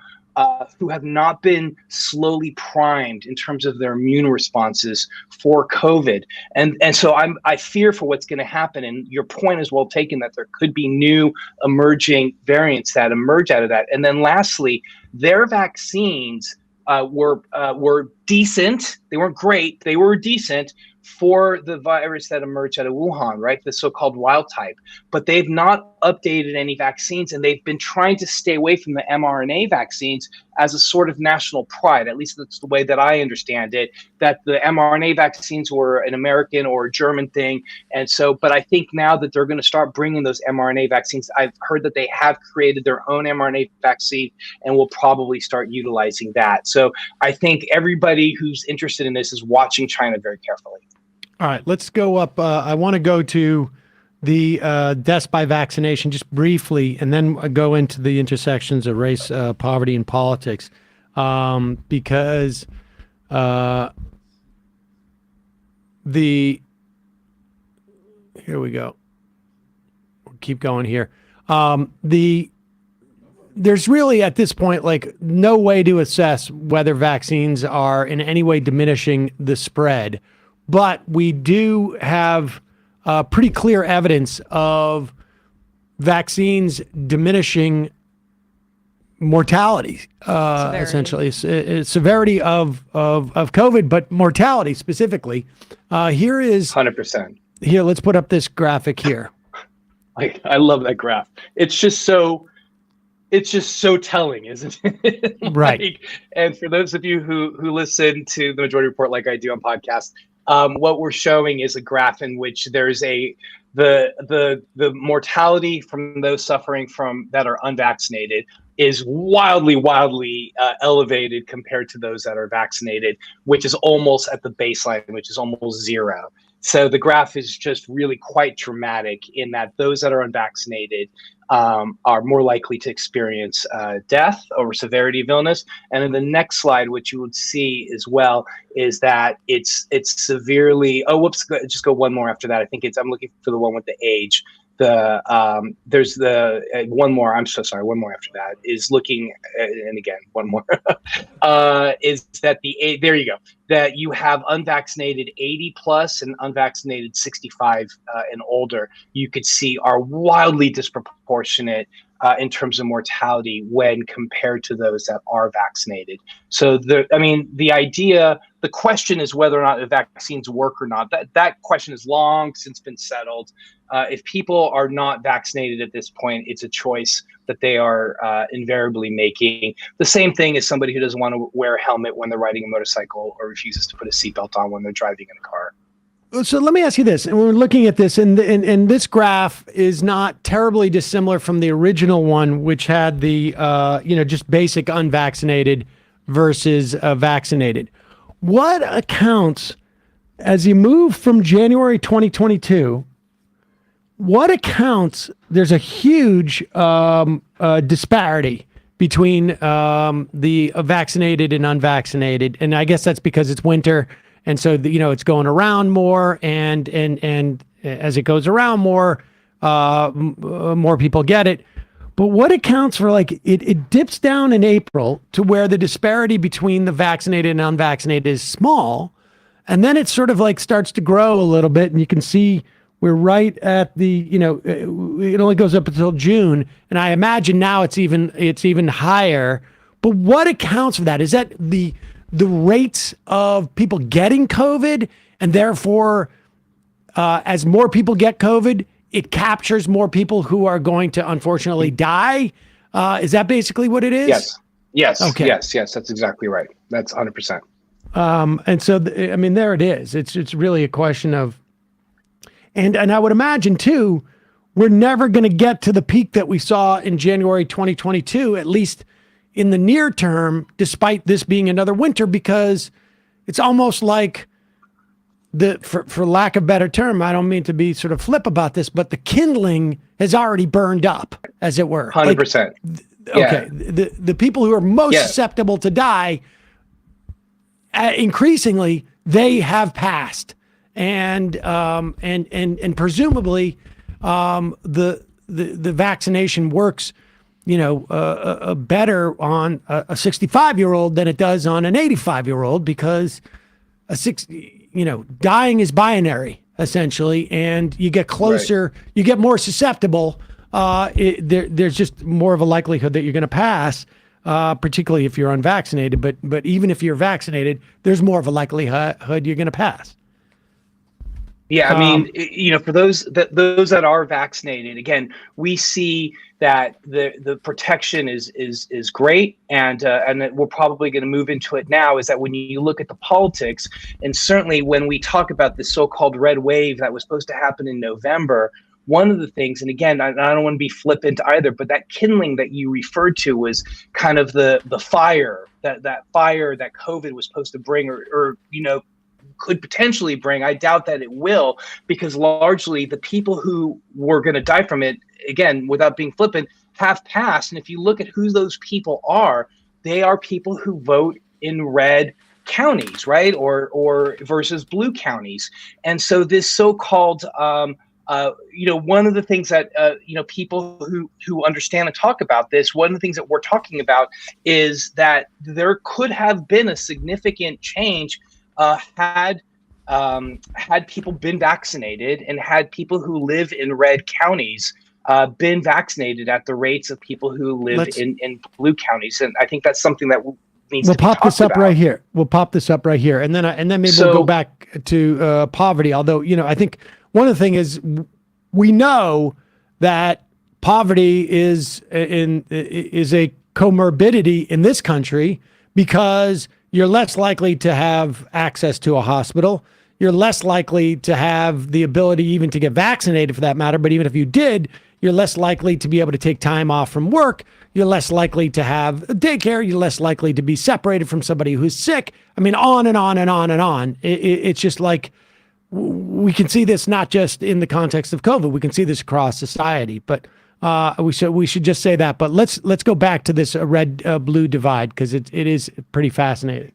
who have not been slowly primed in terms of their immune responses for COVID. And so I fear for what's going to happen. And your point is well taken that there could be new emerging variants that emerge out of that. And then lastly, their vaccines were decent. They weren't great. They were decent for the virus that emerged out of Wuhan, right? The so-called wild type. But they've not updated any vaccines, and they've been trying to stay away from the mRNA vaccines as a sort of national pride. At least that's the way that I understand it, that the mRNA vaccines were an American or a German thing. And so, but I think now that they're going to start bringing those mRNA vaccines, I've heard that they have created their own mRNA vaccine and will probably start utilizing that. So I think everybody who's interested in this is watching China very carefully. All right, let's go up. I want to go to the deaths by vaccination just briefly, and then go into the intersections of race, poverty, and politics, because here we go. We'll keep going here. There's really at this point like no way to assess whether vaccines are in any way diminishing the spread. But we do have pretty clear evidence of vaccines diminishing mortality, essentially severity of COVID, but mortality specifically. Here is 100%. Here, let's put up this graphic here. I love that graph. It's just so telling, isn't it? Right. And for those of you who listen to the Majority Report like I do on podcasts, what we're showing is a graph in which there's the mortality from those suffering from that are unvaccinated is wildly elevated compared to those that are vaccinated, which is almost at the baseline, which is almost zero. So the graph is just really quite dramatic in that those that are unvaccinated are more likely to experience death or severity of illness. And in the next slide, what you would see as well is that it's severely. Oh, whoops! Just go one more after that. I think I'm looking for the one with the age. There's one more. I'm so sorry. One more after that is looking, and again, one more is that there you go. That you have unvaccinated 80 plus and unvaccinated 65 and older. You could see are wildly disproportionate in terms of mortality when compared to those that are vaccinated. So the question is whether or not the vaccines work or not. That question has long since been settled. If people are not vaccinated at this point, it's a choice that they are invariably making. The same thing as somebody who doesn't want to wear a helmet when they're riding a motorcycle or refuses to put a seatbelt on when they're driving in a car. So let me ask you this, and we're looking at this, and this graph is not terribly dissimilar from the original one, which had the just basic unvaccinated versus vaccinated. What accounts, as you move from January 2022, there's a huge disparity between the vaccinated and unvaccinated, and I guess that's because it's winter. And so, it's going around more, and as it goes around more, more people get it. But what accounts for it dips down in April to where the disparity between the vaccinated and unvaccinated is small, and then it sort of starts to grow a little bit, and you can see we're right at the it only goes up until June, and I imagine now it's even higher. But what accounts for that? Is that the rates of people getting COVID, and therefore, as more people get COVID, it captures more people who are going to unfortunately die? Is that basically what it is? Yes. Okay. Yes. That's exactly right. That's 100%. And so, there it is. It's really a question of, and I would imagine too, we're never going to get to the peak that we saw in January 2022, at least in the near term, despite this being another winter, because it's almost like for lack of a better term, I don't mean to be sort of flip about this, but the kindling has already burned up, as it were. 100%. Okay. The people who are most susceptible to die, increasingly, they have passed. And presumably, the vaccination works, better on a 65-year-old than it does on an 85-year-old, because dying is binary essentially, and you get closer, you get more susceptible. There's just more of a likelihood that you're going to pass, particularly if you're unvaccinated. But even if you're vaccinated, there's more of a likelihood you're going to pass. Yeah, I mean, for those that are vaccinated, again, we see that the protection is great, and that we're probably going to move into it now. Is that when you look at the politics, and certainly when we talk about the so-called red wave that was supposed to happen in November, one of the things, and again, I don't want to be flippant either, but that kindling that you referred to was kind of the fire that fire that COVID was supposed to bring, or could potentially bring. I doubt that it will, because largely the people who were going to die from it, again, without being flippant, have passed. And if you look at who those people are, they are people who vote in red counties, right? Or versus blue counties. And so this so-called, one of the things that, people who understand and talk about this, one of the things that we're talking about is that there could have been a significant change had people been vaccinated, and had people who live in red counties been vaccinated at the rates of people who live in blue counties. And I think that's something that needs to be talked about. We'll pop this up right here. We'll pop this up right here. And then maybe we'll go back to poverty. Although, I think one of the things is we know that poverty is a comorbidity in this country, because you're less likely to have access to a hospital. You're less likely to have the ability even to get vaccinated, for that matter. But even if you did, you're less likely to be able to take time off from work. You're less likely to have daycare. You're less likely to be separated from somebody who's sick. I mean, on and on and on and on. It's just like, we can see this not just in the context of COVID. We can see this across society. But we should just say that. But let's go back to this red-blue divide, because it is pretty fascinating.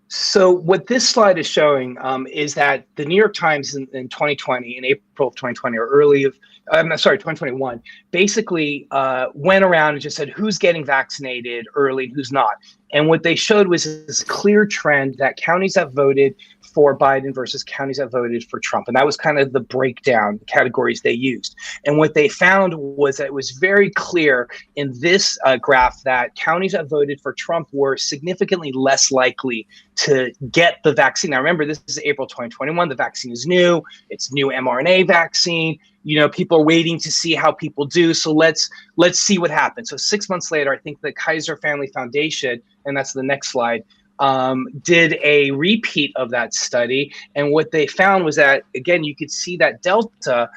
So what this slide is showing is that the New York Times in 2020, in April of 2020, or 2021, basically went around and just said who's getting vaccinated early and who's not. And what they showed was this clear trend that counties that voted for Biden versus counties that voted for Trump. And that was kind of the breakdown, the categories they used. And what they found was that it was very clear in this graph that counties that voted for Trump were significantly less likely to get the vaccine. Now, remember, this is April 2021. The vaccine is new. It's new mRNA vaccine. People are waiting to see how people do. So let's see what happens. So 6 months later, I think the Kaiser Family Foundation, and that's the next slide, did a repeat of that study. And what they found was that, again, you could see that delta.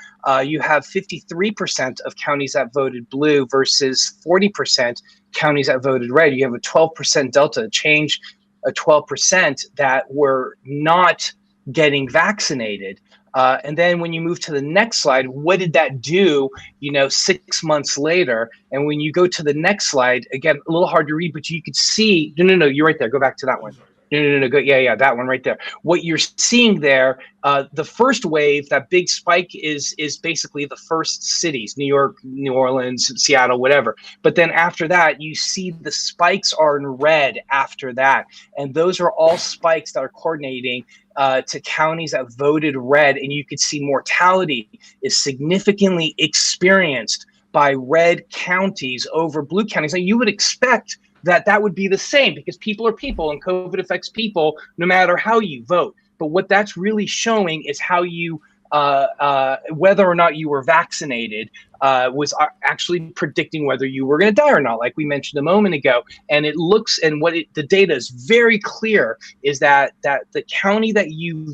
You have 53% of counties that voted blue versus 40% counties that voted red. You have a 12% delta, change, a 12% that were not getting vaccinated. And then when you move to the next slide, what did that do, 6 months later? And when you go to the next slide, again, a little hard to read, but you could see, no, you're right there. Go back to that one. No, go, yeah, that one right there. What you're seeing there, the first wave, that big spike is basically the first cities, New York, New Orleans, Seattle, whatever. But then after that, you see the spikes are in red after that. And those are all spikes that are coordinating to counties that voted red. And you could see mortality is significantly experienced by red counties over blue counties. Now, you would expect that would be the same, because people are people and COVID affects people no matter how you vote. But what that's really showing is how you, whether or not you were vaccinated, was actually predicting whether you were going to die or not, like we mentioned a moment ago. And it looks, and the data is very clear, is that the county that you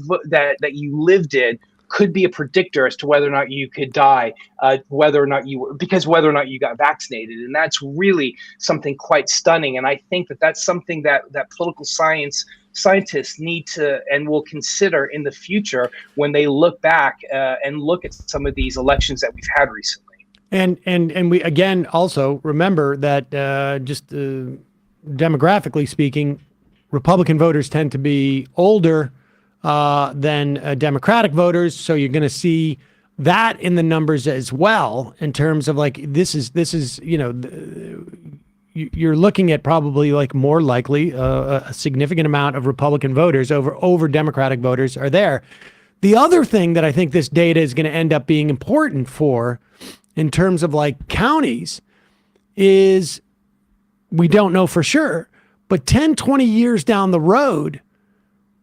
lived in could be a predictor as to whether or not you could die, whether or not you got vaccinated. And that's really something quite stunning. And I think that that's something that political scientists need to and will consider in the future when they look back and look at some of these elections that we've had recently. And we again also remember that demographically speaking, Republican voters tend to be older than Democratic voters, so you're going to see that in the numbers as well. In terms of like this is you're looking at probably like more likely a significant amount of Republican voters over Democratic voters are there. The other thing that I think this data is going to end up being important for, in terms of like counties, is we don't know for sure, but 10, 20 years down the road,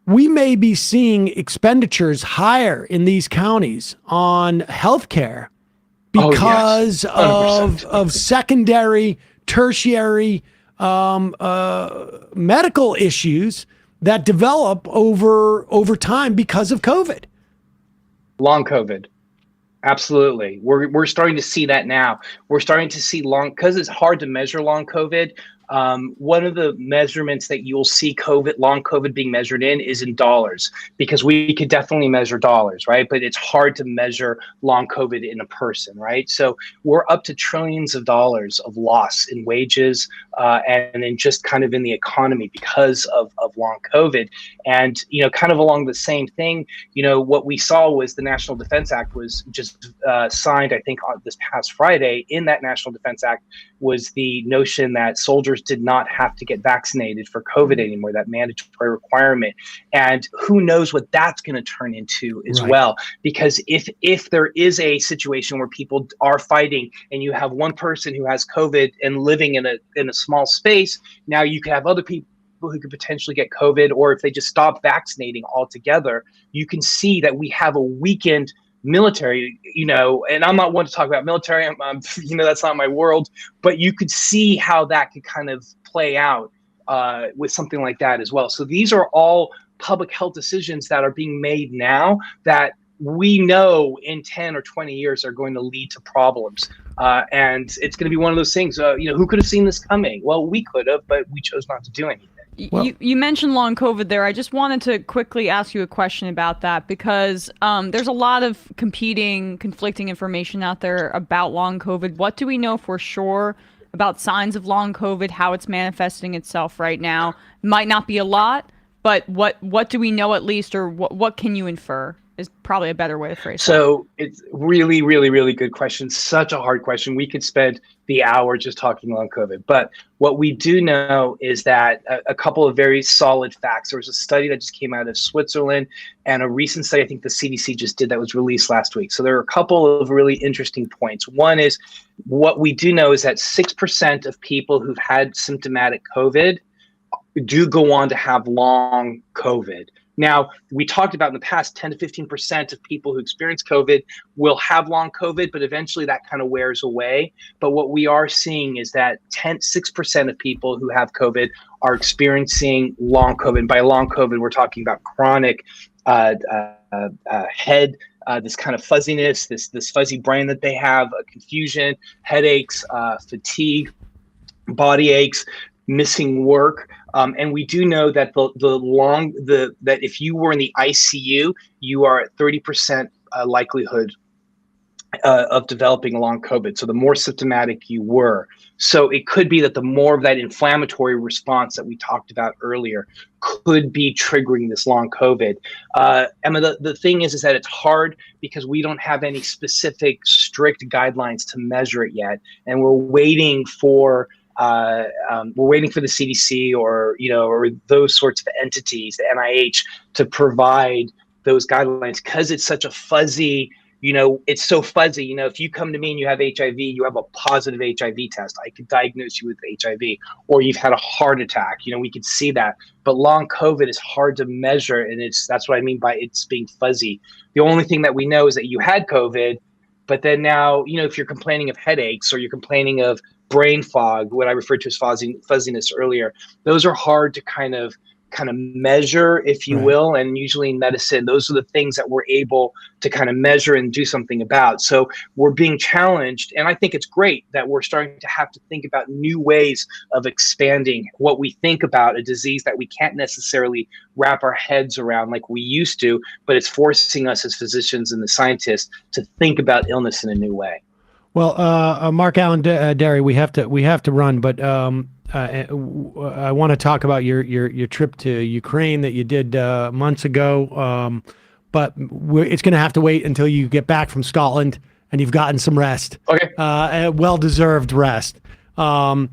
we may be seeing expenditures higher in these counties on healthcare because of secondary, tertiary medical issues that develop over time because of COVID. Long COVID. Absolutely. We're starting to see that now. We're starting to see because it's hard to measure long COVID. One of the measurements that you'll see long COVID being measured in is in dollars, because we could definitely measure dollars, right? But it's hard to measure long COVID in a person, right? So we're up to trillions of dollars of loss in wages and then just kind of in the economy because of long COVID. And, kind of along the same thing, what we saw was the National Defense Act was just signed, I think, on this past Friday. In that National Defense Act was the notion that soldiers did not have to get vaccinated for COVID anymore, that mandatory requirement. And who knows what that's going to turn into as well. Because if there is a situation where people are fighting and you have one person who has COVID and living in a small space, now you could have other people who could potentially get COVID, or if they just stop vaccinating altogether, you can see that we have a weakened military, and I'm not one to talk about military. I'm that's not my world, but you could see how that could kind of play out with something like that as well. So these are all public health decisions that are being made now that we know in 10 or 20 years are going to lead to problems. And it's going to be one of those things, who could have seen this coming? Well, we could have, but we chose not to do anything. You mentioned long COVID there. I just wanted to quickly ask you a question about that, because there's a lot of conflicting information out there about long COVID. What do we know for sure about signs of long COVID, how it's manifesting itself right now? Might not be a lot, but what do we know at least, or what can you infer is probably a better way to phrase it. So it's really, really, really good question. Such a hard question. We could spend the hour just talking long COVID. But what we do know is that a couple of very solid facts. There was a study that just came out of Switzerland, and a recent study I think the CDC just did that was released last week. So there are a couple of really interesting points. One is, what we do know is that 6% of people who've had symptomatic COVID do go on to have long COVID. Now, we talked about in the past, 10 to 15% of people who experience COVID will have long COVID, but eventually that kind of wears away. But what we are seeing is that 6% of people who have COVID are experiencing long COVID. By long COVID, we're talking about chronic head, this kind of fuzziness, this fuzzy brain that they have, confusion, headaches, fatigue, body aches, missing work. And we do know that that if you were in the ICU, you are at 30% likelihood of developing long COVID. So the more symptomatic you were. So it could be that the more of that inflammatory response that we talked about earlier could be triggering this long COVID. Emma, the thing is that it's hard because we don't have any specific strict guidelines to measure it yet. And we're waiting for the CDC or those sorts of entities, the NIH, to provide those guidelines, because it's such a fuzzy, it's so fuzzy. If you come to me and you have HIV, you have a positive HIV test, I could diagnose you with HIV, or you've had a heart attack, we could see that. But long COVID is hard to measure, and that's what I mean by it's being fuzzy. The only thing that we know is that you had COVID, but then now, if you're complaining of headaches or you're complaining of brain fog, what I referred to as fuzziness earlier, those are hard to kind of kind of measure, if you will. And usually in medicine, those are the things that we're able to kind of measure and do something about. So we're being challenged. And I think it's great that we're starting to have to think about new ways of expanding what we think about a disease that we can't necessarily wrap our heads around like we used to, but it's forcing us as physicians and the scientists to think about illness in a new way. Well, MarkAlain, Dery, we have to run, but I want to talk about your trip to Ukraine that you did months ago. But it's going to have to wait until you get back from Scotland and you've gotten some rest. Okay. Well-deserved rest. And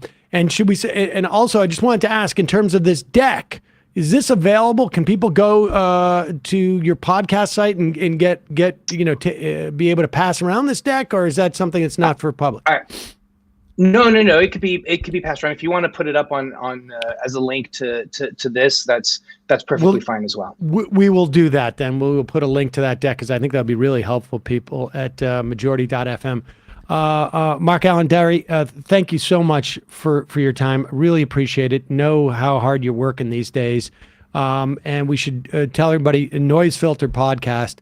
should we say? And also, I just wanted to ask, in terms of this deck, is this available? Can people go to your podcast site and get be able to pass around this deck, or is that something that's not for public? No. It could be passed around. If you want to put it up on as a link to this, that's perfectly fine as well. We will do that then. We will put a link to that deck because I think that'll be really helpful. People at majority.fm. MarkAlain, Dery, thank you so much for your time. Really appreciate it. Know how hard you're working these days. And we should tell everybody, Noise Filter podcast.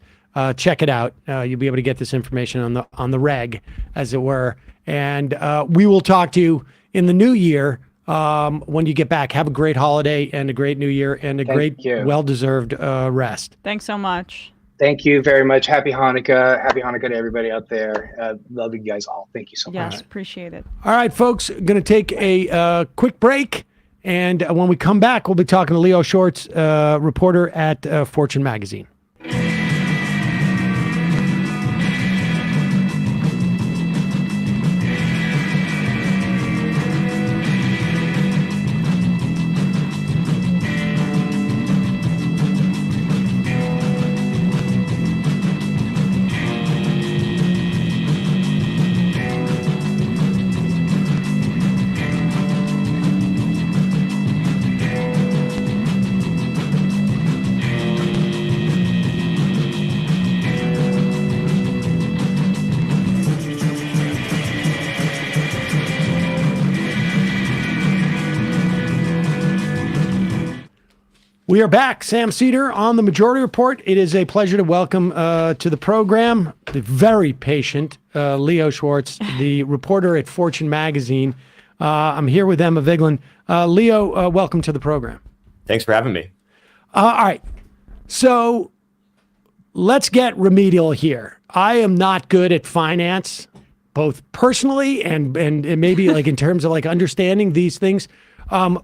Check it out. You'll be able to get this information on the reg, as it were. And we will talk to you in the new year when you get back. Have a great holiday and a great new year and a well-deserved rest. Thanks so much. Thank you very much. Happy Hanukkah. Happy Hanukkah to everybody out there. Love you guys all. Thank you so much. Yes, appreciate it. All right, folks, going to take a quick break. And when we come back, we'll be talking to Leo Schwartz, reporter at Fortune magazine. We are back. Sam Seder on the Majority Report. It is a pleasure to welcome to the program the very patient Leo Schwartz, the reporter at Fortune magazine. I'm here with Emma Vigeland. Leo, welcome to the program. Thanks for having me. All right. So let's get remedial here. I am not good at finance, both personally and maybe like in terms of like understanding these things.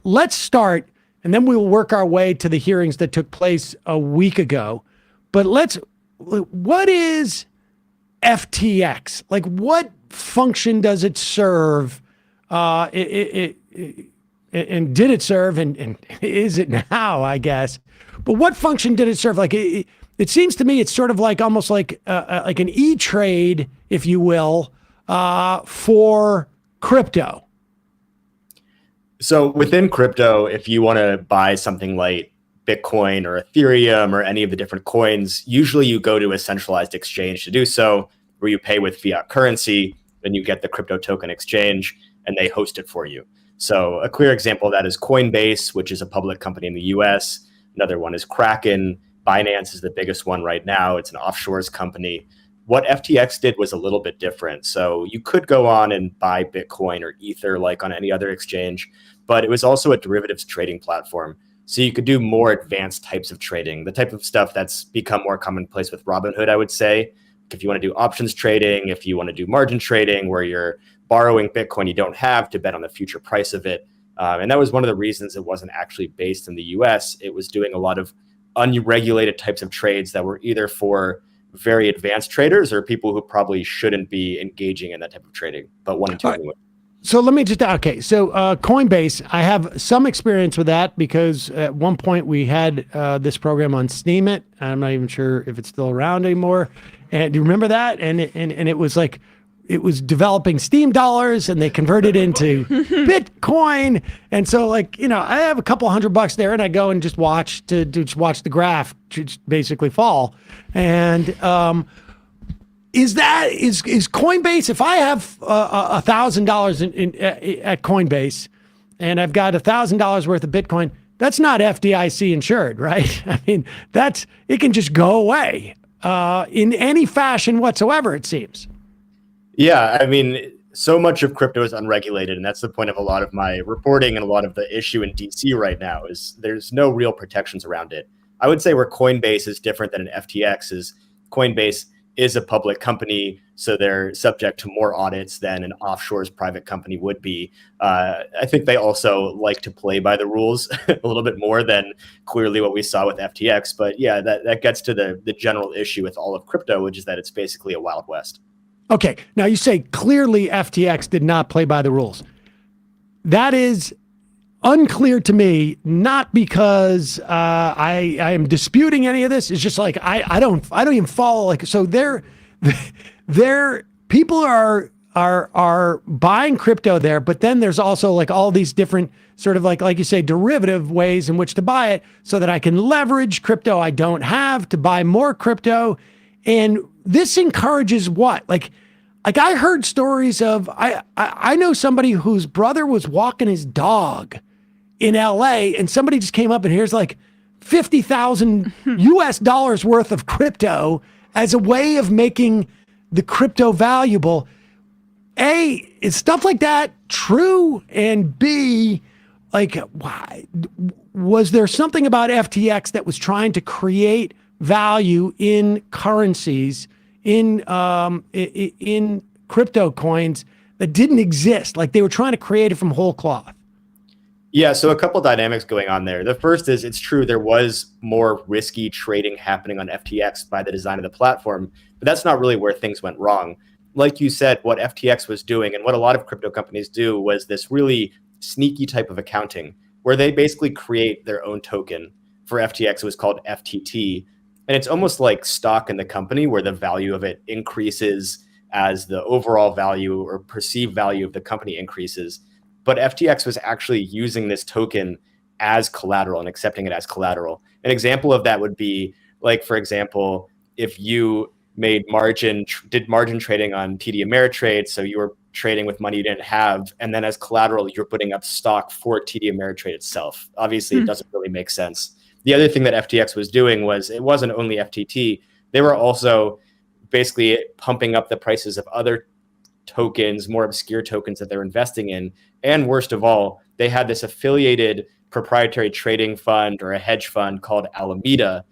Let's start. And then we will work our way to the hearings that took place a week ago. But what is FTX? Like, what function does it serve? And did it serve? And is it now, I guess? But what function did it serve? Like, it seems to me it's sort of like almost like an E-Trade, if you will, for crypto. So within crypto, if you want to buy something like Bitcoin or Ethereum or any of the different coins, usually you go to a centralized exchange to do so, where you pay with fiat currency, then you get the crypto token exchange, and they host it for you. So a clear example of that is Coinbase, which is a public company in the US. Another one is Kraken. Binance is the biggest one right now. It's an offshores company. What FTX did was a little bit different. So you could go on and buy Bitcoin or Ether like on any other exchange, but it was also a derivatives trading platform. So you could do more advanced types of trading, the type of stuff that's become more commonplace with Robinhood, I would say. If you want to do options trading, if you want to do margin trading, where you're borrowing Bitcoin you don't have to bet on the future price of it. And that was one of the reasons it wasn't actually based in the US. It was doing a lot of unregulated types of trades that were either for very advanced traders or people who probably shouldn't be engaging in that type of trading, but wanted to anyway. So let me just, okay. So Coinbase, I have some experience with that because at one point we had this program on Steemit. I'm not even sure if it's still around anymore. And do you remember that? And it was like, it was developing Steam dollars and they converted into Bitcoin. And so like, I have a couple $100 there and I go and just watch the graph just basically fall. And is Coinbase, if I have $1,000 at Coinbase and I've got $1,000 worth of Bitcoin, that's not FDIC insured, right? I mean, it can just go away in any fashion whatsoever, it seems. Yeah, I mean, so much of crypto is unregulated, and that's the point of a lot of my reporting and a lot of the issue in DC right now is there's no real protections around it. I would say where Coinbase is different than an FTX is Coinbase is a public company, so they're subject to more audits than an offshore's private company would be. I think they also like to play by the rules a little bit more than clearly what we saw with FTX. But yeah, that gets to the general issue with all of crypto, which is that it's basically a Wild West. Okay, now you say clearly FTX did not play by the rules. That is unclear to me, not because I am disputing any of this. It's just like I don't even follow. Like, so they're people are buying crypto there, but then there's also like all these different sort of like you say, derivative ways in which to buy it, so that I can leverage crypto I don't have to buy more crypto. And this encourages what? Like I heard stories of I know somebody whose brother was walking his dog in LA, and somebody just came up and here's like $50,000 US dollars worth of crypto as a way of making the crypto valuable. A, is stuff like that true? And B, like, why was there something about FTX that was trying to create value in currencies, in crypto coins that didn't exist? Like they were trying to create it from whole cloth. Yeah, so a couple dynamics going on there. The first is it's true there was more risky trading happening on FTX by the design of the platform, but that's not really where things went wrong. Like you said, what FTX was doing and what a lot of crypto companies do was this really sneaky type of accounting where they basically create their own token. For FTX, it was called FTT. And it's almost like stock in the company where the value of it increases as the overall value or perceived value of the company increases. But FTX was actually using this token as collateral and accepting it as collateral. An example of that would be like, for example, if you did margin trading on TD Ameritrade, so you were trading with money you didn't have, and then as collateral, you're putting up stock for TD Ameritrade itself. Obviously, it doesn't really make sense. The other thing that FTX was doing was it wasn't only FTT. They were also basically pumping up the prices of other tokens, more obscure tokens that they're investing in. And worst of all, they had this affiliated proprietary trading fund or a hedge fund called Alameda,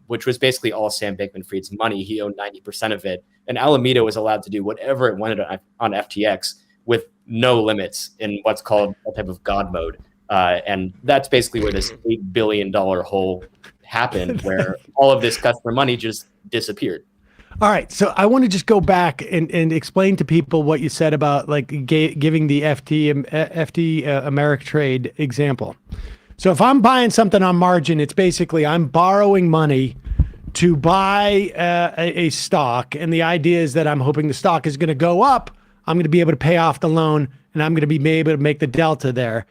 which was basically all Sam Bankman-Fried's money. He owned 90% of it. And Alameda was allowed to do whatever it wanted on FTX with no limits in what's called a type of God mode. And that's basically where this $8 billion hole happened, where all of this customer money just disappeared. All right. So I want to just go back and explain to people what you said about like giving the FT Ameritrade example. So if I'm buying something on margin, it's basically I'm borrowing money to buy a stock. And the idea is that I'm hoping the stock is going to go up. I'm going to be able to pay off the loan and I'm going to be able to make the delta there.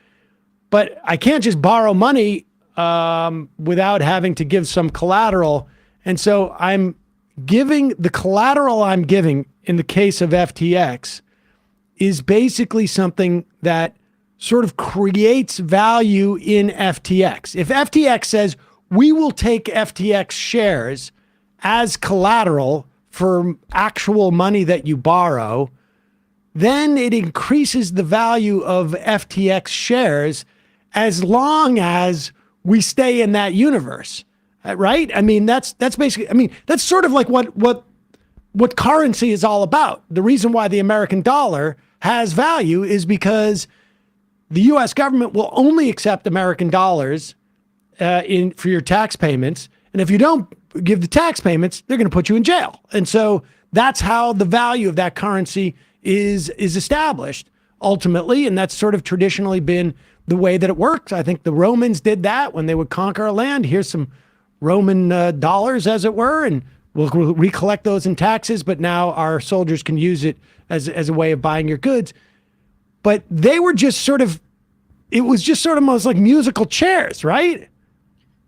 But I can't just borrow money without having to give some collateral. And so I'm giving the collateral I'm giving in the case of FTX is basically something that sort of creates value in FTX. If FTX says, we will take FTX shares as collateral for actual money that you borrow, then it increases the value of FTX shares as long as we stay in that universe. Right? I mean, that's basically, I mean, that's sort of like what currency is all about. The reason why the American dollar has value is because the U.S. government will only accept American dollars for your tax payments. And if you don't give the tax payments, they're going to put you in jail. And so that's how the value of that currency is established ultimately. And that's sort of traditionally been the way that it works. I think the Romans did that when they would conquer a land. Here's some Roman dollars, as it were, and we'll recollect those in taxes, but now our soldiers can use it as a way of buying your goods. But they were just sort of, it was just sort of almost like musical chairs, right?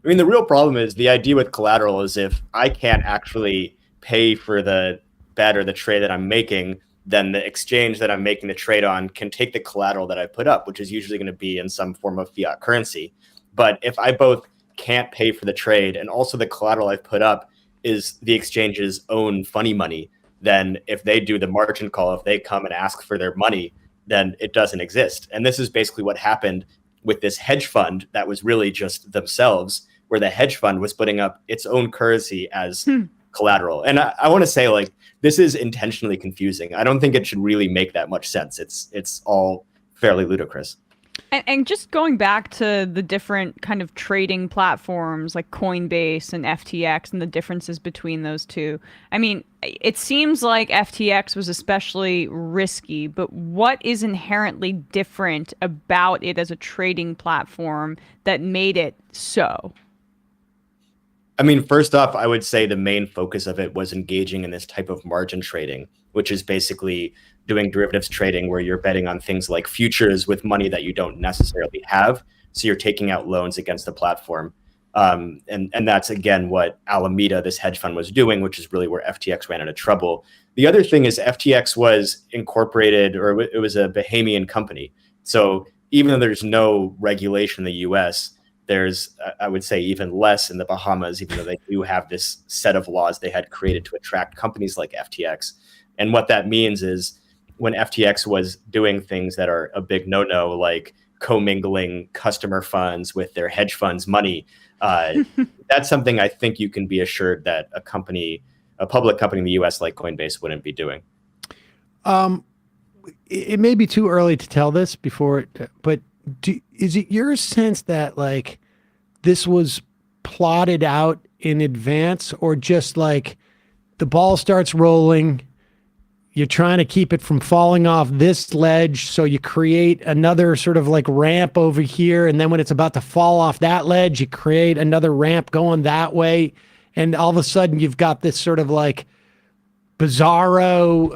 I mean, the real problem is the idea with collateral is if I can't actually pay for the bet or the trade that I'm making, then the exchange that I'm making the trade on can take the collateral that I put up, which is usually going to be in some form of fiat currency. But if I both can't pay for the trade and also the collateral I've put up is the exchange's own funny money, then if they do the margin call, if they come and ask for their money, then it doesn't exist. And this is basically what happened with this hedge fund that was really just themselves, where the hedge fund was putting up its own currency as collateral. And I want to say, like, this is intentionally confusing. I don't think it should really make that much sense. It's all fairly ludicrous. And just going back to the different kind of trading platforms like Coinbase and FTX and the differences between those two. I mean, it seems like FTX was especially risky, but what is inherently different about it as a trading platform that made it so? I mean, first off, I would say the main focus of it was engaging in this type of margin trading, which is basically doing derivatives trading where you're betting on things like futures with money that you don't necessarily have. So you're taking out loans against the platform. And that's, again, what Alameda, this hedge fund, was doing, which is really where FTX ran into trouble. The other thing is FTX was incorporated, or it was a Bahamian company. So even though there's no regulation in the US, there's, I would say, even less in the Bahamas, even though they do have this set of laws they had created to attract companies like FTX. And what that means is when FTX was doing things that are a big no-no, like commingling customer funds with their hedge funds' money, that's something I think you can be assured that a public company in the US like Coinbase wouldn't be doing. It may be too early to tell this but is it your sense that, like, this was plotted out in advance, or just like the ball starts rolling, you're trying to keep it from falling off this ledge, so you create another sort of like ramp over here, and then when it's about to fall off that ledge, you create another ramp going that way, and all of a sudden you've got this sort of like bizarro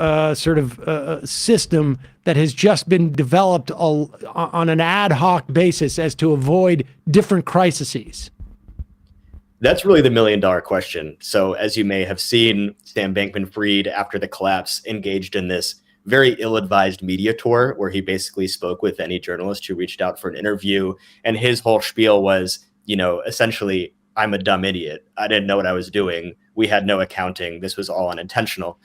system that has just been developed on an ad hoc basis as to avoid different crises? That's really the $1 million question. So as you may have seen, Sam Bankman-Fried, after the collapse, engaged in this very ill-advised media tour where he basically spoke with any journalist who reached out for an interview. And his whole spiel was, essentially, I'm a dumb idiot. I didn't know what I was doing. We had no accounting. This was all unintentional.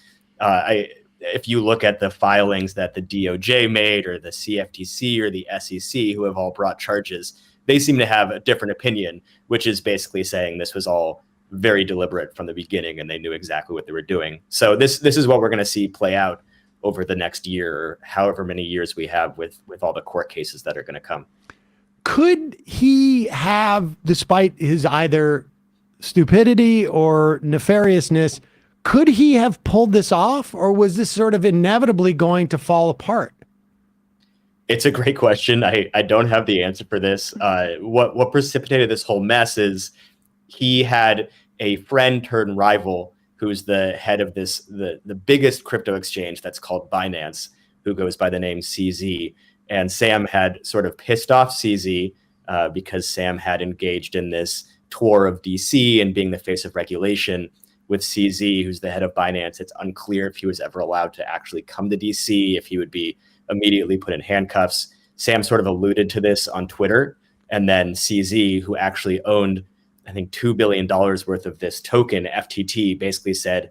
If you look at the filings that the DOJ made, or the CFTC or the SEC, who have all brought charges, they seem to have a different opinion, which is basically saying this was all very deliberate from the beginning and they knew exactly what they were doing. So this is what we're going to see play out over the next year, or however many years we have with all the court cases that are going to come. Could he have, despite his either stupidity or nefariousness, could he have pulled this off, or was this sort of inevitably going to fall apart? It's a great question. I don't have the answer for this. What precipitated this whole mess is he had a friend turned rival who's the head of the biggest crypto exchange that's called Binance, who goes by the name CZ. And Sam had sort of pissed off CZ because Sam had engaged in this tour of DC and being the face of regulation with CZ, who's the head of Binance. It's unclear if he was ever allowed to actually come to DC, if he would be immediately put in handcuffs. Sam sort of alluded to this on Twitter. And then CZ, who actually owned, I think, $2 billion worth of this token, FTT, basically said,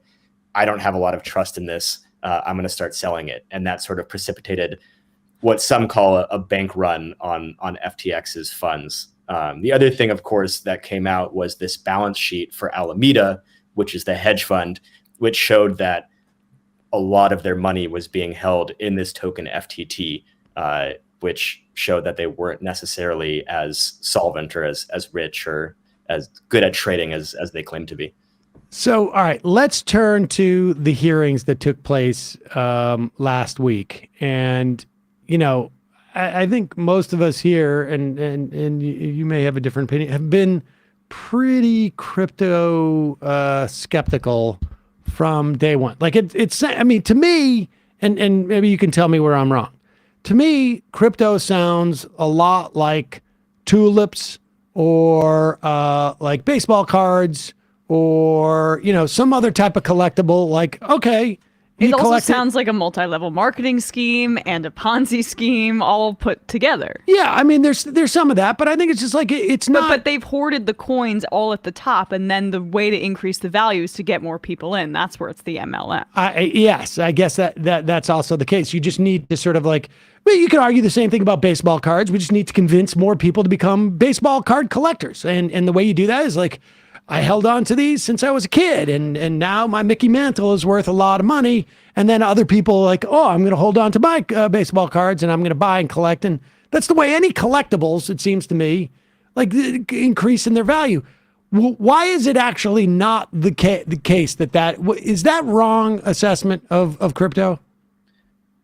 I don't have a lot of trust in this. I'm going to start selling it. And that sort of precipitated what some call a bank run on FTX's funds. The other thing, of course, that came out was this balance sheet for Alameda, which is the hedge fund, which showed that a lot of their money was being held in this token FTT, which showed that they weren't necessarily as solvent or as rich or as good at trading as they claim to be. So, all right, let's turn to the hearings that took place last week. And, I think most of us here, and you may have a different opinion, have been pretty crypto skeptical from day one. Like to me, and maybe you can tell me where I'm wrong. To me, crypto sounds a lot like tulips, or like baseball cards, or some other type of collectible. Like, okay, It also sounds like a multi-level marketing scheme and a Ponzi scheme all put together. Yeah, I mean, there's some of that, but I think it's just like it's not. But they've hoarded the coins all at the top, and then the way to increase the value is to get more people in. That's where it's the MLM. Yes, I guess that's also the case. You just need to sort of like. Well, you could argue the same thing about baseball cards. We just need to convince more people to become baseball card collectors, and the way you do that is like. I held on to these since I was a kid, and now my Mickey Mantle is worth a lot of money. And then other people are like, oh, I'm going to hold on to my baseball cards, and I'm going to buy and collect. And that's the way any collectibles, it seems to me, like increase in their value. Why is it actually not the case that is that wrong assessment of crypto?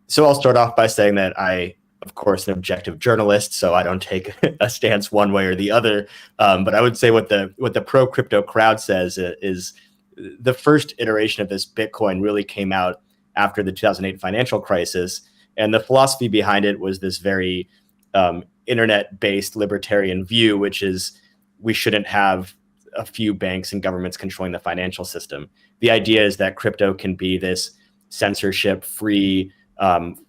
So I'll start off by saying that I, of course, an objective journalist, so I don't take a stance one way or the other. But I would say what the pro crypto crowd says is the first iteration of this Bitcoin really came out after the 2008 financial crisis, and the philosophy behind it was this very internet-based libertarian view, which is we shouldn't have a few banks and governments controlling the financial system. The idea is that crypto can be this censorship-free,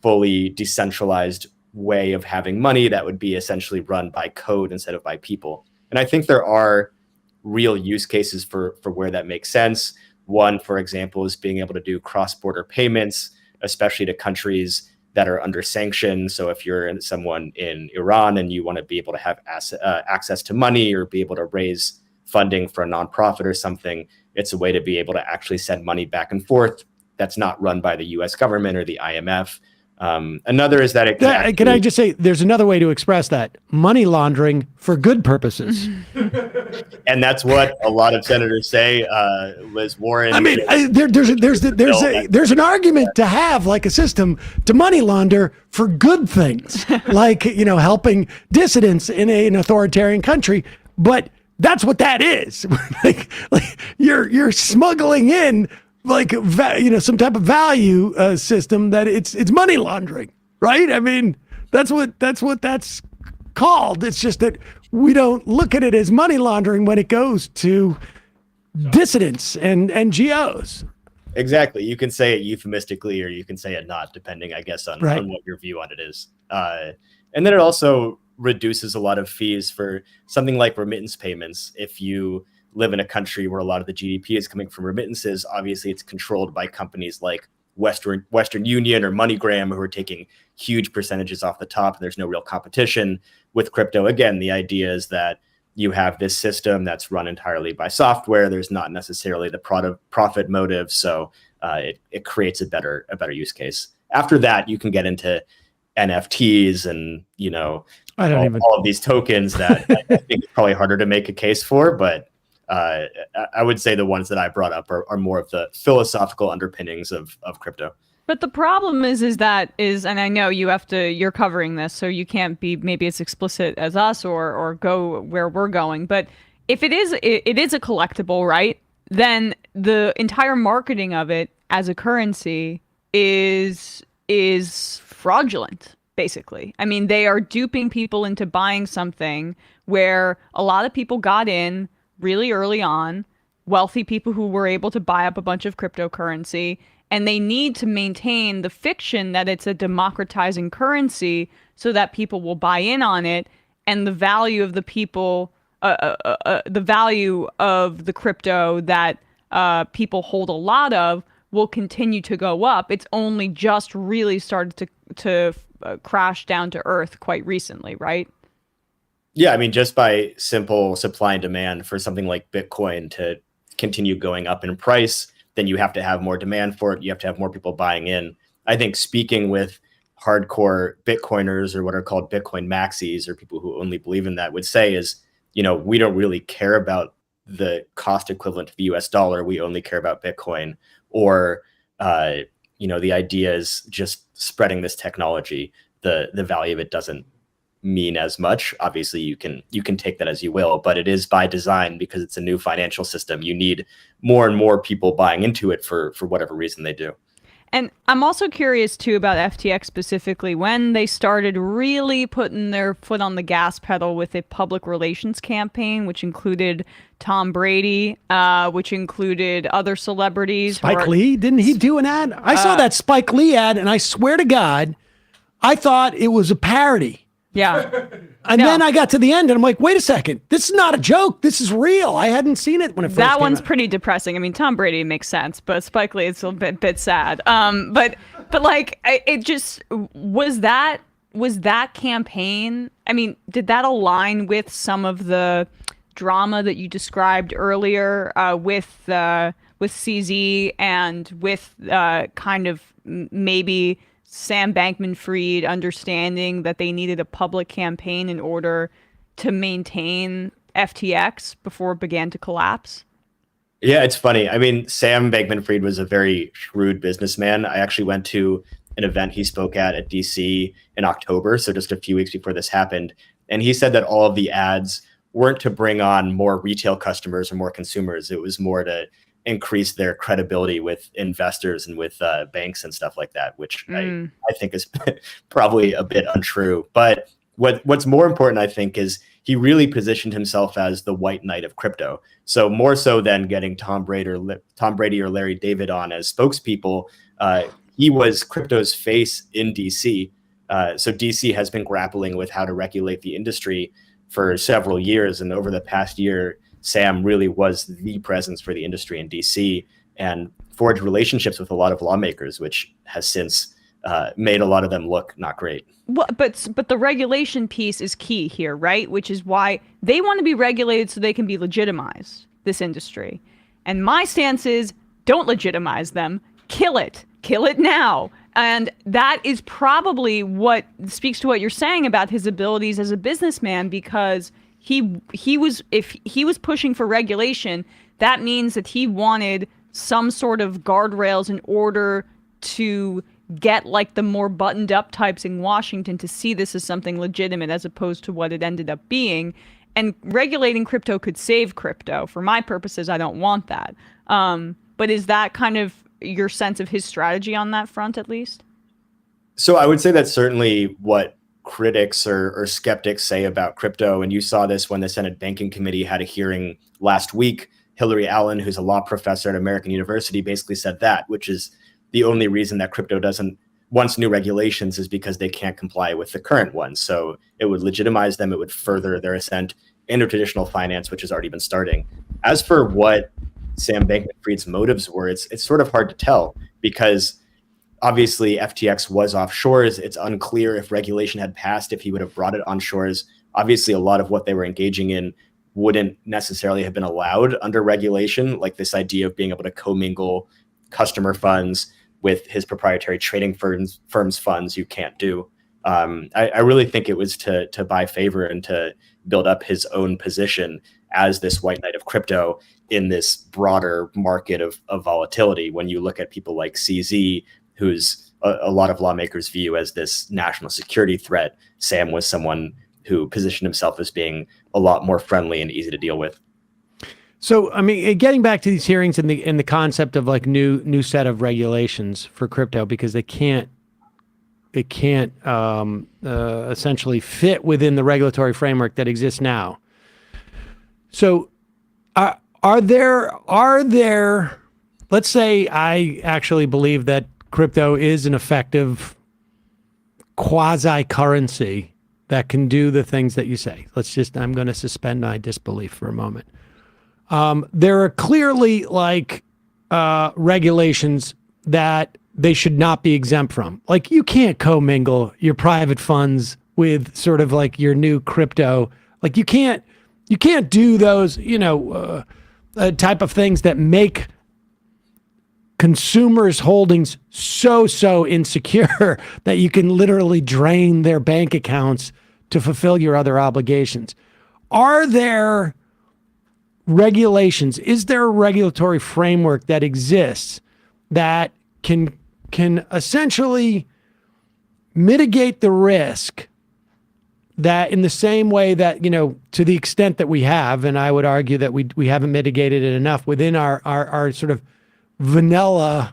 fully decentralized way of having money that would be essentially run by code instead of by people. And I think there are real use cases for where that makes sense. One, for example, is being able to do cross-border payments, especially to countries that are under sanctions. So if you're someone in Iran and you want to be able to have access to money or be able to raise funding for a nonprofit or something, it's a way to be able to actually send money back and forth that's not run by the US government or the IMF. Another is that it can I just say there's another way to express that: money laundering for good purposes. And that's what a lot of senators say. Liz Warren. I mean, there's an argument to have like a system to money launder for good things, like helping dissidents in an authoritarian country. But that's what that is. like you're smuggling in. Like some type of value system that it's money laundering, right? I mean, that's what that's called. It's just that we don't look at it as money laundering when it goes to dissidents and NGOs. Exactly. You can say it euphemistically or you can say it not, depending, I guess, on what your view on it is. And then it also reduces a lot of fees for something like remittance payments. If you live in a country where a lot of the GDP is coming from remittances, obviously it's controlled by companies like Western Union or MoneyGram, who are taking huge percentages off the top, and there's no real competition. With crypto, again, the idea is that you have this system that's run entirely by software. There's not necessarily the profit motive, so it creates a better use case. After that, you can get into NFTs and all of these tokens that I think it's probably harder to make a case for, but I would say the ones that I brought up are more of the philosophical underpinnings of crypto. But the problem is, and I know you're covering this, so you can't be maybe as explicit as us or go where we're going. But if it is a collectible, right, then the entire marketing of it as a currency is fraudulent, basically. I mean, they are duping people into buying something where a lot of people got in really early on, wealthy people who were able to buy up a bunch of cryptocurrency, and they need to maintain the fiction that it's a democratizing currency so that people will buy in on it, and the value of the people, the value of the crypto that people hold a lot of will continue to go up. It's only just really started to crash down to earth quite recently, right? Yeah, I mean, just by simple supply and demand for something like Bitcoin to continue going up in price, then you have to have more demand for it. You have to have more people buying in. I think speaking with hardcore Bitcoiners or what are called Bitcoin maxis or people who only believe in that would say is, we don't really care about the cost equivalent to the US dollar. We only care about Bitcoin. Or, the idea is just spreading this technology. The value of it doesn't mean as much. Obviously you can take that as you will, but it is by design because it's a new financial system. You need more and more people buying into it for whatever reason they do. And I'm also curious, too, about FTX specifically, when they started really putting their foot on the gas pedal with a public relations campaign, which included Tom Brady, which included other celebrities. Spike Lee? Didn't he do an ad? I saw that Spike Lee ad, and I swear to God, I thought it was a parody. Yeah. And then I got to the end, and I'm like, wait a second. This is not a joke. This is real. I hadn't seen it when it first came out. That one's pretty depressing. I mean, Tom Brady makes sense, but Spike Lee, it's a bit sad. But like, it just, was that campaign, I mean, did that align with some of the drama that you described earlier with CZ and with kind of maybe Sam Bankman-Fried understanding that they needed a public campaign in order to maintain FTX before it began to collapse? Yeah, it's funny. I mean, Sam Bankman-Fried was a very shrewd businessman. I actually went to an event he spoke at DC in October, so just a few weeks before this happened. And he said that all of the ads weren't to bring on more retail customers or more consumers. It was more to increase their credibility with investors and with banks and stuff like that, which I think is probably a bit untrue. But what's more important, I think, is he really positioned himself as the white knight of crypto. So more so than getting Tom Brady or Larry David on as spokespeople, he was crypto's face in DC. So DC has been grappling with how to regulate the industry for several years, and over the past year, Sam really was the presence for the industry in DC and forged relationships with a lot of lawmakers, which has since made a lot of them look not great. Well, but the regulation piece is key here, right? Which is why they want to be regulated so they can be legitimized, this industry. And my stance is, don't legitimize them, kill it now. And that is probably what speaks to what you're saying about his abilities as a businessman, because if he was pushing for regulation, that means that he wanted some sort of guardrails in order to get like the more buttoned up types in Washington to see this as something legitimate as opposed to what it ended up being. And regulating crypto could save crypto. For my purposes, I don't want that. But is that kind of your sense of his strategy on that front, at least? So I would say that's certainly what critics or skeptics say about crypto. And you saw this when the Senate Banking Committee had a hearing last week. Hillary Allen, who's a law professor at American University, basically said that, which is the only reason that crypto wants new regulations is because they can't comply with the current ones. So it would legitimize them. It would further their ascent into traditional finance, which has already been starting. As for what Sam Bankman-Fried's motives were, it's sort of hard to tell, because obviously FTX was offshores. It's unclear if regulation had passed, if he would have brought it on shores. Obviously, a lot of what they were engaging in wouldn't necessarily have been allowed under regulation, like this idea of being able to commingle customer funds with his proprietary trading firms funds. You can't do. I really think it was to buy favor and to build up his own position as this white knight of crypto in this broader market of volatility. When you look at people like CZ, who's a lot of lawmakers view as this national security threat, Sam was someone who positioned himself as being a lot more friendly and easy to deal with. So, I mean, getting back to these hearings and the concept of like new set of regulations for crypto, because they can't essentially fit within the regulatory framework that exists now. So, are there? Let's say I actually believe that crypto is an effective quasi-currency that can do the things that you say. I'm going to suspend my disbelief for a moment. There are clearly regulations that they should not be exempt from. Like, you can't commingle your private funds with sort of like your new crypto. Like, you can't do those, type of things that make consumers' holdings so insecure that you can literally drain their bank accounts to fulfill your other obligations. Are there regulations? Is there a regulatory framework that exists that can essentially mitigate the risk that, in the same way that, to the extent that we have, and I would argue that we haven't mitigated it enough within our sort of vanilla-ish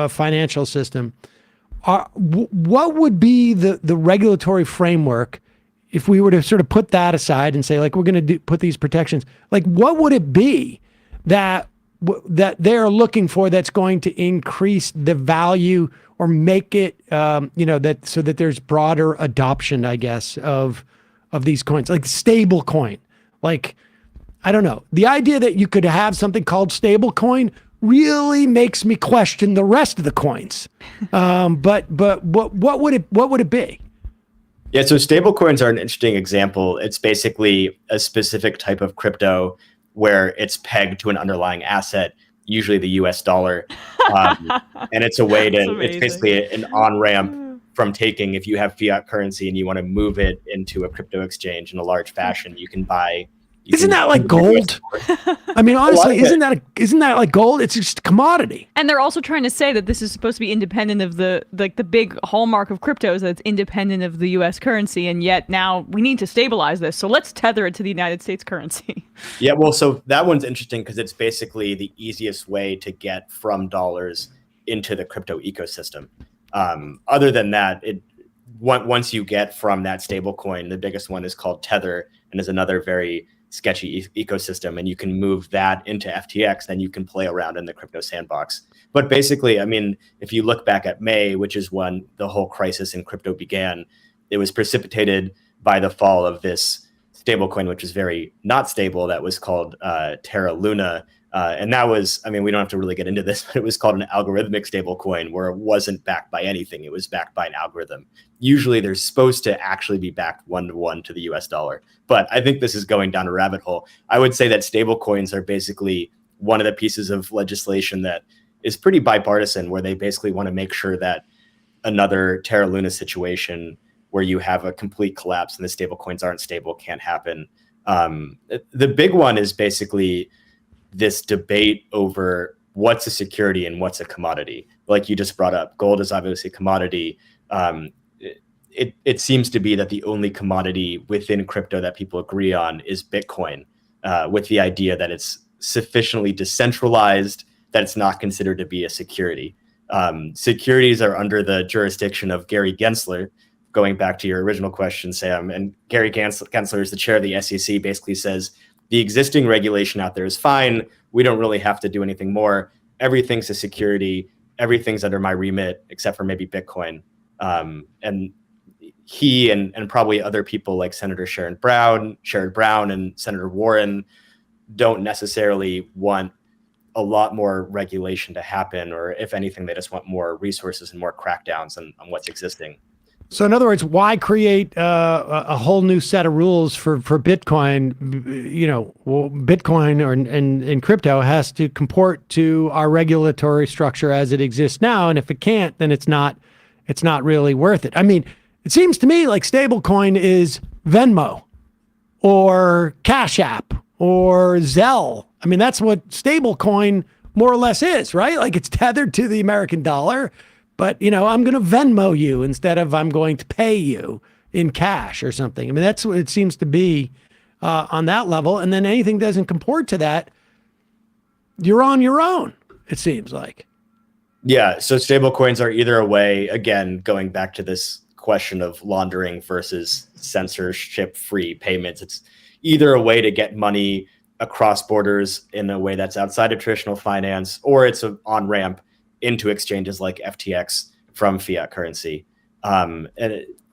financial system. What would be the regulatory framework if we were to sort of put that aside and say, like, we're going to put these protections? Like, what would it be that they're looking for that's going to increase the value or make it, that so that there's broader adoption, I guess, of these coins, like stable coin? Like, I don't know. The idea that you could have something called stable coin really makes me question the rest of the coins. But what would it be? Yeah, so stable coins are an interesting example. It's basically a specific type of crypto where it's pegged to an underlying asset, usually the US dollar. And it's a way it's basically an on-ramp from taking, if you have fiat currency and you want to move it into a crypto exchange in a large fashion, you can buy. Isn't that like gold? I mean, honestly, isn't that like gold? It's just a commodity. And they're also trying to say that this is supposed to be independent of the big hallmark of crypto is that it's independent of the U.S. currency, and yet now we need to stabilize this. So let's tether it to the United States currency. Yeah, well, so that one's interesting because it's basically the easiest way to get from dollars into the crypto ecosystem. Other than that, once you get from that stable coin, the biggest one is called Tether, and is another very sketchy ecosystem, and you can move that into FTX, then you can play around in the crypto sandbox. But basically, I mean, if you look back at May, which is when the whole crisis in crypto began, it was precipitated by the fall of this stablecoin, which is very not stable, that was called Terra Luna. And that was, I mean, we don't have to really get into this, but it was called an algorithmic stablecoin where it wasn't backed by anything. It was backed by an algorithm. Usually they're supposed to actually be backed 1-to-1 to the US dollar. But I think this is going down a rabbit hole. I would say that stablecoins are basically one of the pieces of legislation that is pretty bipartisan, where they basically want to make sure that another Terra Luna situation where you have a complete collapse and the stablecoins aren't stable can't happen. The big one is basically this debate over what's a security and what's a commodity. Like you just brought up, gold is obviously a commodity. It seems to be that the only commodity within crypto that people agree on is Bitcoin, with the idea that it's sufficiently decentralized that it's not considered to be a security. Securities are under the jurisdiction of Gary Gensler, going back to your original question, Sam. And Gary Gensler is the chair of the SEC, basically says, the existing regulation out there is fine. We don't really have to do anything more. Everything's a security. Everything's under my remit, except for maybe Bitcoin. And he and probably other people like Senator Sherrod Brown and Senator Warren don't necessarily want a lot more regulation to happen, or if anything, they just want more resources and more crackdowns on what's existing. So in other words, why create a whole new set of rules for Bitcoin? You know, well, Bitcoin and crypto has to comport to our regulatory structure as it exists now, and if it can't, then it's not really worth it. I mean, it seems to me like stablecoin is Venmo or Cash App or Zelle. I mean, that's what stablecoin more or less is, right? Like it's tethered to the American dollar. But, you know, I'm going to Venmo you instead of I'm going to pay you in cash or something. I mean, that's what it seems to be on that level. And then anything doesn't comport to that, you're on your own, it seems like. Yeah. So stable coins are either a way, again, going back to this question of laundering versus censorship-free payments. It's either a way to get money across borders in a way that's outside of traditional finance, or it's an on-ramp into exchanges like FTX from fiat currency. And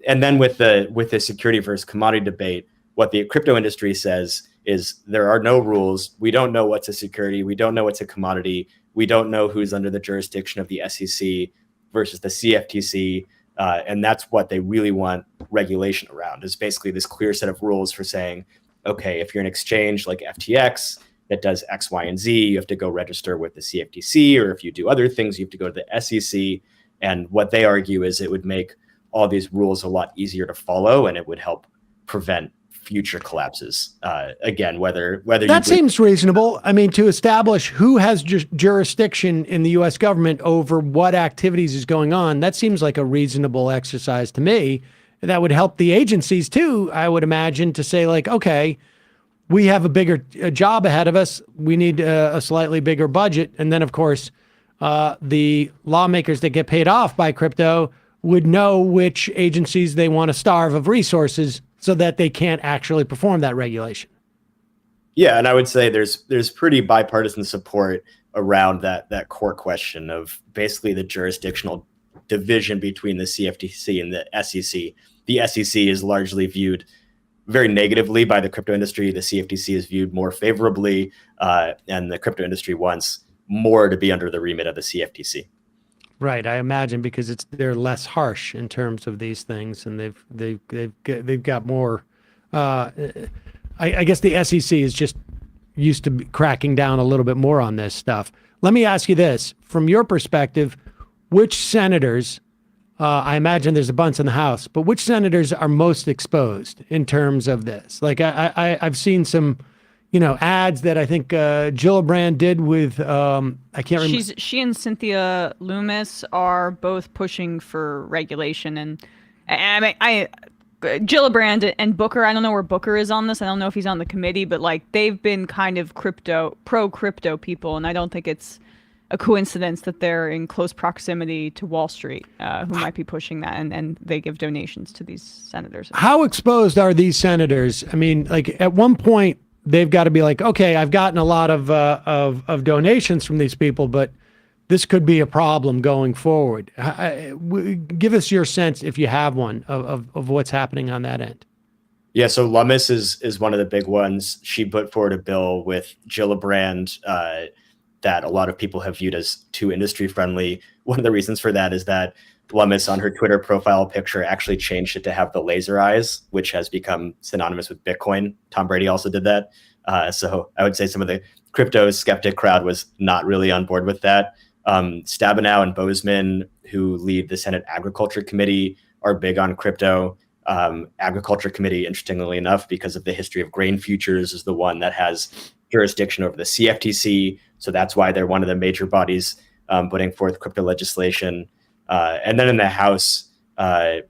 then with the security versus commodity debate, what the crypto industry says is there are no rules. We don't know what's a security. We don't know what's a commodity. We don't know who's under the jurisdiction of the SEC versus the CFTC. And that's what they really want regulation around, is basically this clear set of rules for saying, okay, if you're an exchange like FTX that does X, Y, and Z, you have to go register with the CFTC, or if you do other things, you have to go to the SEC. And what they argue is it would make all these rules a lot easier to follow, and it would help prevent future collapses. Again, whether that seems reasonable. I mean, to establish who has jurisdiction in the U.S. government over what activities is going on, that seems like a reasonable exercise to me. That would help the agencies too, I would imagine, to say like, okay, we have a bigger job ahead of us. We need a slightly bigger budget. And then, of course, the lawmakers that get paid off by crypto would know which agencies they want to starve of resources so that they can't actually perform that regulation. Yeah, and I would say there's pretty bipartisan support around that core question of basically the jurisdictional division between the CFTC and the SEC. The SEC is largely viewed very negatively by the crypto industry. The CFTC is viewed more favorably, and the crypto industry wants more to be under the remit of the CFTC. Right, I imagine because they're less harsh in terms of these things, and they've got more. I guess the SEC is just used to cracking down a little bit more on this stuff. Let me ask you this: from your perspective, which senators? I imagine there's a bunch in the House, but which senators are most exposed in terms of this? Like I've seen some, ads that I think Gillibrand did with I can't remember. She and Cynthia Loomis are both pushing for regulation, and I Gillibrand and Booker. I don't know where Booker is on this. I don't know if he's on the committee, but like they've been kind of pro crypto people, and I don't think it's a coincidence that they're in close proximity to Wall Street, who might be pushing that, and they give donations to these senators. How exposed are these senators? I mean, like at one point they've got to be like, okay, I've gotten a lot of donations from these people, but this could be a problem going forward. Give us your sense, if you have one, of what's happening on that end. Yeah, so Lummis is one of the big ones. She put forward a bill with Gillibrand that a lot of people have viewed as too industry friendly. One of the reasons for that is that Lummis on her Twitter profile picture actually changed it to have the laser eyes, which has become synonymous with Bitcoin. Tom Brady also did that. So I would say some of the crypto skeptic crowd was not really on board with that. Stabenow and Bozeman, who lead the Senate Agriculture Committee, are big on crypto. Agriculture Committee, interestingly enough, because of the history of grain futures, is the one that has jurisdiction over the CFTC. So that's why they're one of the major bodies putting forth crypto legislation. And then in the House,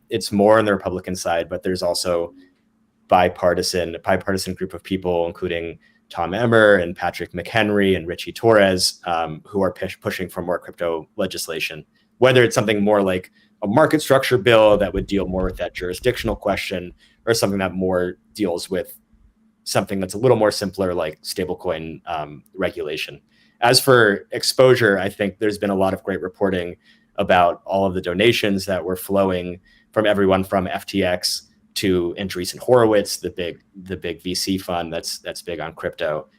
it's more on the Republican side, but there's also bipartisan group of people, including Tom Emmer and Patrick McHenry and Richie Torres, who are pushing for more crypto legislation, whether it's something more like a market structure bill that would deal more with that jurisdictional question, or something that more deals with something that's a little more simpler, like stablecoin regulation. As for exposure, I think there's been a lot of great reporting about all of the donations that were flowing from everyone from FTX to Andreessen Horowitz, the big VC fund that's big on crypto.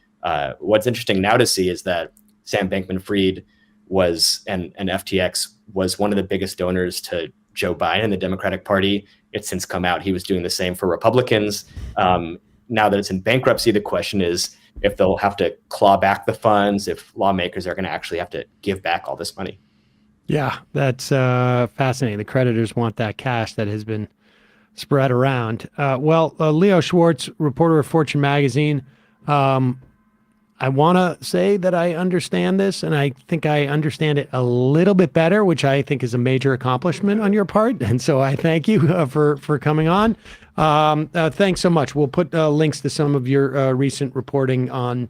What's interesting now to see is that Sam Bankman-Fried and FTX was one of the biggest donors to Joe Biden and the Democratic Party. It's since come out he was doing the same for Republicans. Now that it's in bankruptcy, the question is if they'll have to claw back the funds, if lawmakers are going to actually have to give back all this money. Yeah, that's fascinating. The creditors want that cash that has been spread around. Leo Schwartz, reporter of Fortune magazine. I want to say that I understand this, and I think I understand it a little bit better, which I think is a major accomplishment on your part. And so I thank you for coming on. Thanks so much. We'll put links to some of your recent reporting on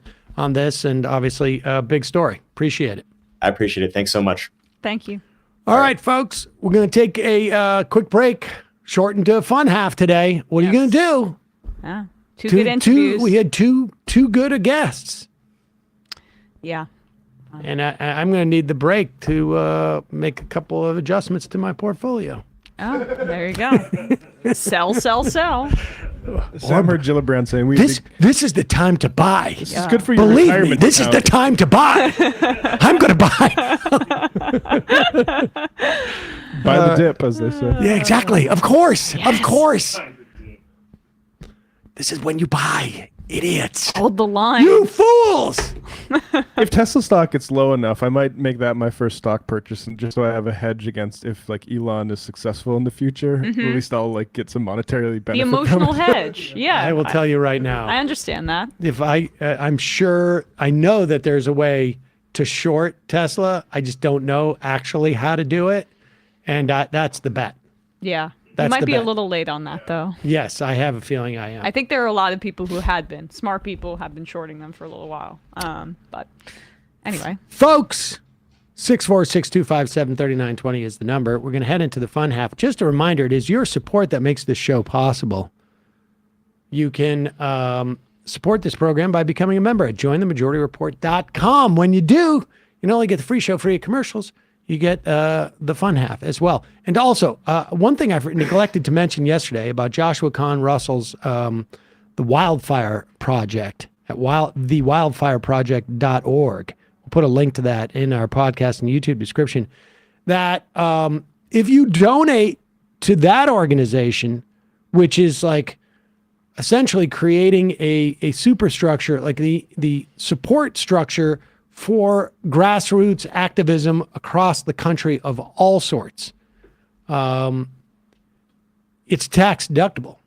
this, and obviously a big story. Appreciate it. I appreciate it. Thanks so much. Thank you. All right, folks, we're going to take a quick break, shortened to a fun half today. What are you going to do? Yeah, two good interviews. We had two good guests. Yeah. And I'm going to need the break to make a couple of adjustments to my portfolio. Oh, there you go. Sell. Sam heard Gillibrand saying this is the time to buy. This is good for your Believe retirement me, this account. is the time to buy. I'm going to buy. Buy the dip, as they say. Yeah, exactly. Of course. Yes. Of course. This is when you buy. Idiots. Hold the line. You fools. If Tesla stock gets low enough, I might make that my first stock purchase, and just so I have a hedge against if like Elon is successul in the future. At least I'll like get some monetarily benefit. The emotional hedge. Yeah. I will tell you right now. I understand that. If I'm sure, I know that there's a way to short Tesla. I just don't know actually how to do it. And that's the bet. Yeah. That's you might be bet. a little late on that, though. Yes, I have a feeling I am. I think there are a lot of people who had been. Smart people have been shorting them for a little while. But anyway. Folks, 646-257-3920 is the number. We're going to head into the fun half. Just a reminder, it is your support that makes this show possible. You can support this program by becoming a member at jointhemajorityreport.com. When you do, you not only get the free show, free commercials, you get the fun half as well. And also, one thing I've neglected to mention yesterday about Joshua Kahn Russell's The Wildfire Project at thewildfireproject.org. We'll put a link to that in our podcast and YouTube description. That if you donate to that organization, which is like essentially creating a superstructure, like the support structure for grassroots activism across the country of all sorts. It's tax deductible.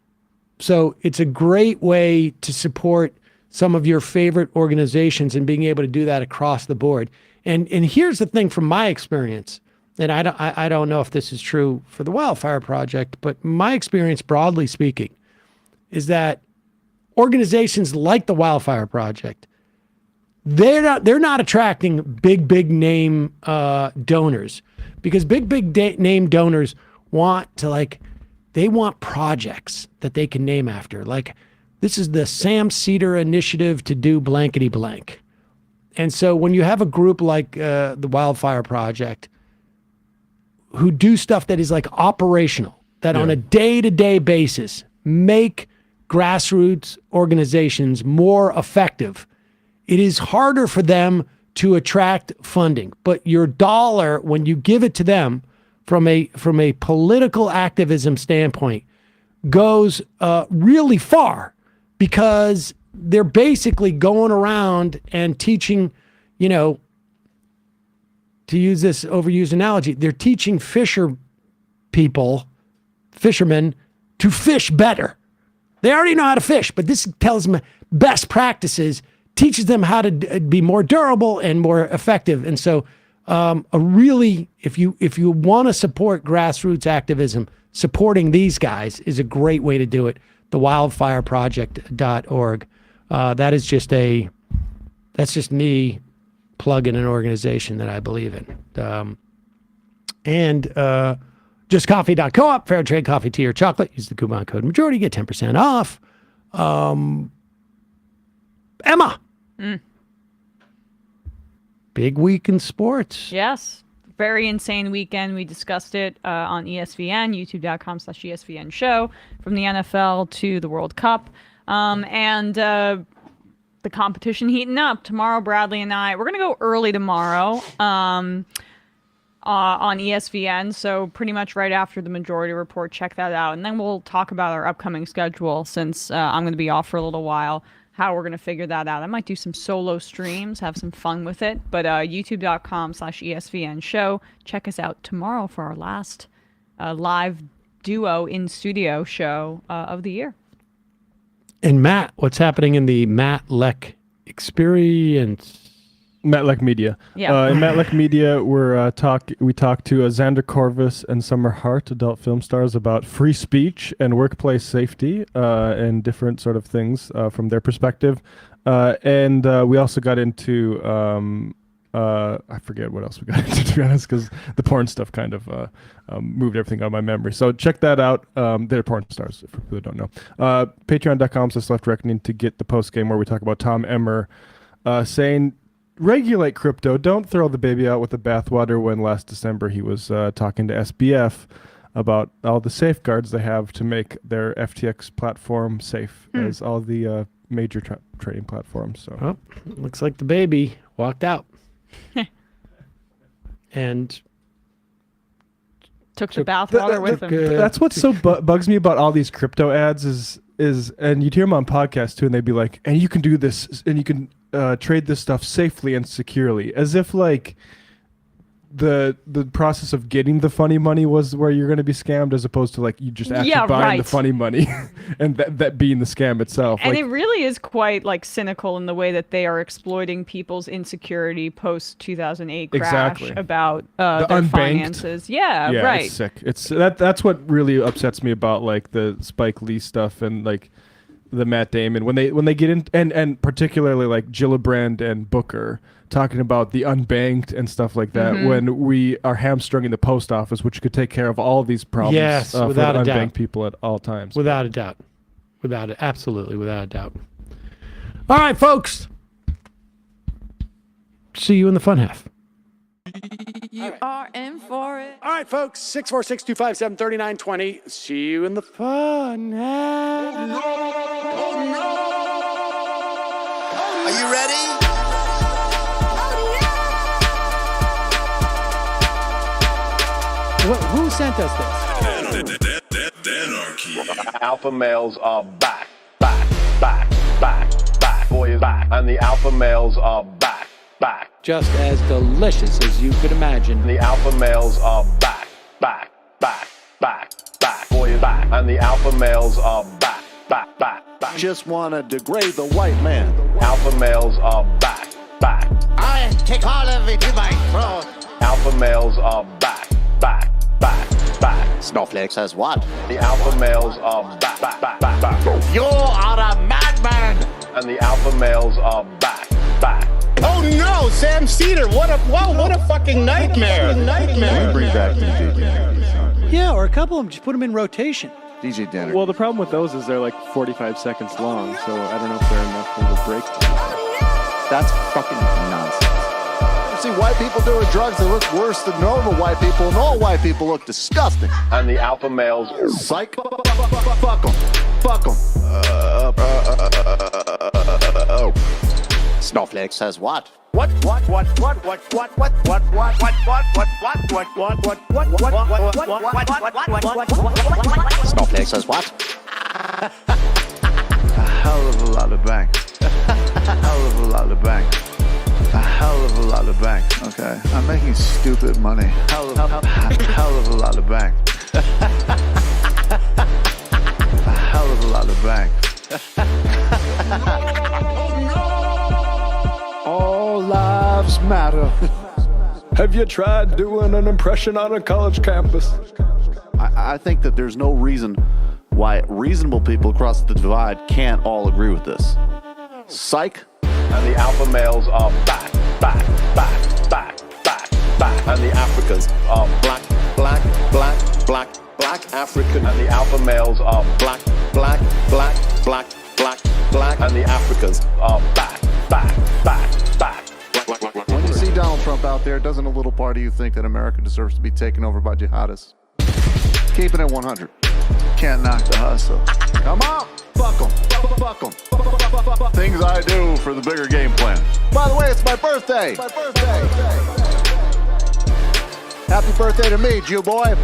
So it's a great way to support some of your favorite organizations and being able to do that across the board. And here's the thing from my experience, and I don't know if this is true for the Wildfire Project, but my experience, broadly speaking, is that organizations like the Wildfire Project, they're not attracting big name donors, because big name donors want to they want projects that they can name after. Like, this is the Sam Seder initiative to do blankety blank. And so when you have a group like the Wildfire Project who do stuff that is like operational, that on a day-to-day basis make grassroots organizations more effective, it is harder for them to attract funding. But your dollar, when you give it to them from a political activism standpoint, goes really far, because they're basically going around and teaching, to use this overused analogy, they're teaching fishermen, to fish better. They already know how to fish, but this tells them best practices, teaches them how to be more durable and more effective. And so if you want to support grassroots activism, supporting these guys is a great way to do it. Thewildfireproject.org. That's just me plugging an organization that I believe in. And justcoffee.coop, fair trade coffee, tea, or chocolate. Use the coupon code majority, get 10% off. Emma. Big week in sports. Yes. Very insane weekend. We discussed it on ESPN, youtube.com/ESPN show, from the NFL to the World Cup. And the competition heating up. Tomorrow, Bradley and I, we're going to go early tomorrow on ESPN. So pretty much right after the Majority Report, check that out. And then we'll talk about our upcoming schedule, since I'm going to be off for a little while, how we're going to figure that out. I might do some solo streams, have some fun with it. But youtube.com/ESPN show. Check us out tomorrow for our last live duo in studio show of the year. And Matt, what's happening in the Matt Leck experience? Matt Leck Media. Yeah. In Matt Leck Media, we talked to Xander Corvus and Summer Hart, adult film stars, about free speech and workplace safety and different sort of things from their perspective. And we also got into, I forget what else we got into, to be honest, because the porn stuff kind of moved everything out of my memory. So check that out. They're porn stars, if people don't know. Patreon.com/Left Reckoning to get the post game where we talk about Tom Emmer saying, regulate crypto. Don't throw the baby out with the bathwater, when last December he was talking to SBF about all the safeguards they have to make their FTX platform safe as all the major trading platforms. So looks like the baby walked out and took the bathwater with him. That's what so bugs me about all these crypto ads is, and you'd hear them on podcasts too, and they'd be like, and you can do this, and you can trade this stuff safely and securely, as if like the process of getting the funny money was where you're going to be scammed, as opposed to like you just actually buying the funny money and that being the scam itself. And it really is quite like cynical in the way that they are exploiting people's insecurity post 2008 crash about the their unbanked finances. Yeah, right. It's sick. It's that's what really upsets me about like the Spike Lee stuff and like the Matt Damon when they get in, and particularly like Gillibrand and Booker talking about the unbanked and stuff like that when we are hamstrung in the post office, which could take care of all of these problems for without a unbanked doubt. people at all times. Without a doubt. Absolutely, without a doubt. All right, folks. See you in the fun half. You are in for it. All right, folks. 646-257-3920. See you in the fun half. Are you ready? Who sent us this? Alpha males are back. Boy is back. And the alpha males are back. Just as delicious as you could imagine. The alpha males are back. Boy is back. And the alpha males are back. Just want to degrade the white man. Alpha males are back. I take all of it in my throat. Alpha males are back. Snowflakes has what? The alpha males are back. You are a madman. And the alpha males are back. Oh no, Sam Seder! What a fucking nightmare! Bring back DJ Danner. Yeah, or a couple of them. Just put them in rotation. DJ Danner. Well, the problem with those is they're like 45 seconds long, so I don't know if they're enough of a break. That's fucking nonsense. You see white people doing drugs that look worse than normal white people, and all white people look disgusting. And the alpha males psych. Fuck them. Snowflake says what? Snowflake says what? A hell of a lot of bank. A hell of a lot of bank. Okay, I'm making stupid money. Hell of a lot of bank. A hell of a lot of bank. All lives matter. Have you tried doing an impression on a college campus? I think that there's no reason why reasonable people across the divide can't all agree with this. Psych. And the alpha males are back. And the Africans are black African. And the alpha males are black. And the Africans are back. When you see Donald Trump out there, doesn't a little part of you think that America deserves to be taken over by jihadists? Keeping it 100. Can't knock the hustle. Come on, fuck them. Things I do for the bigger game plan. By the way, it's my birthday. Happy birthday to me, Jew boy.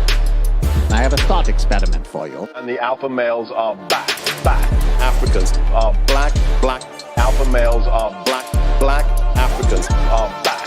I have a thought experiment for you. And the alpha males are back. Africans are black. Alpha males are black. Africans are back.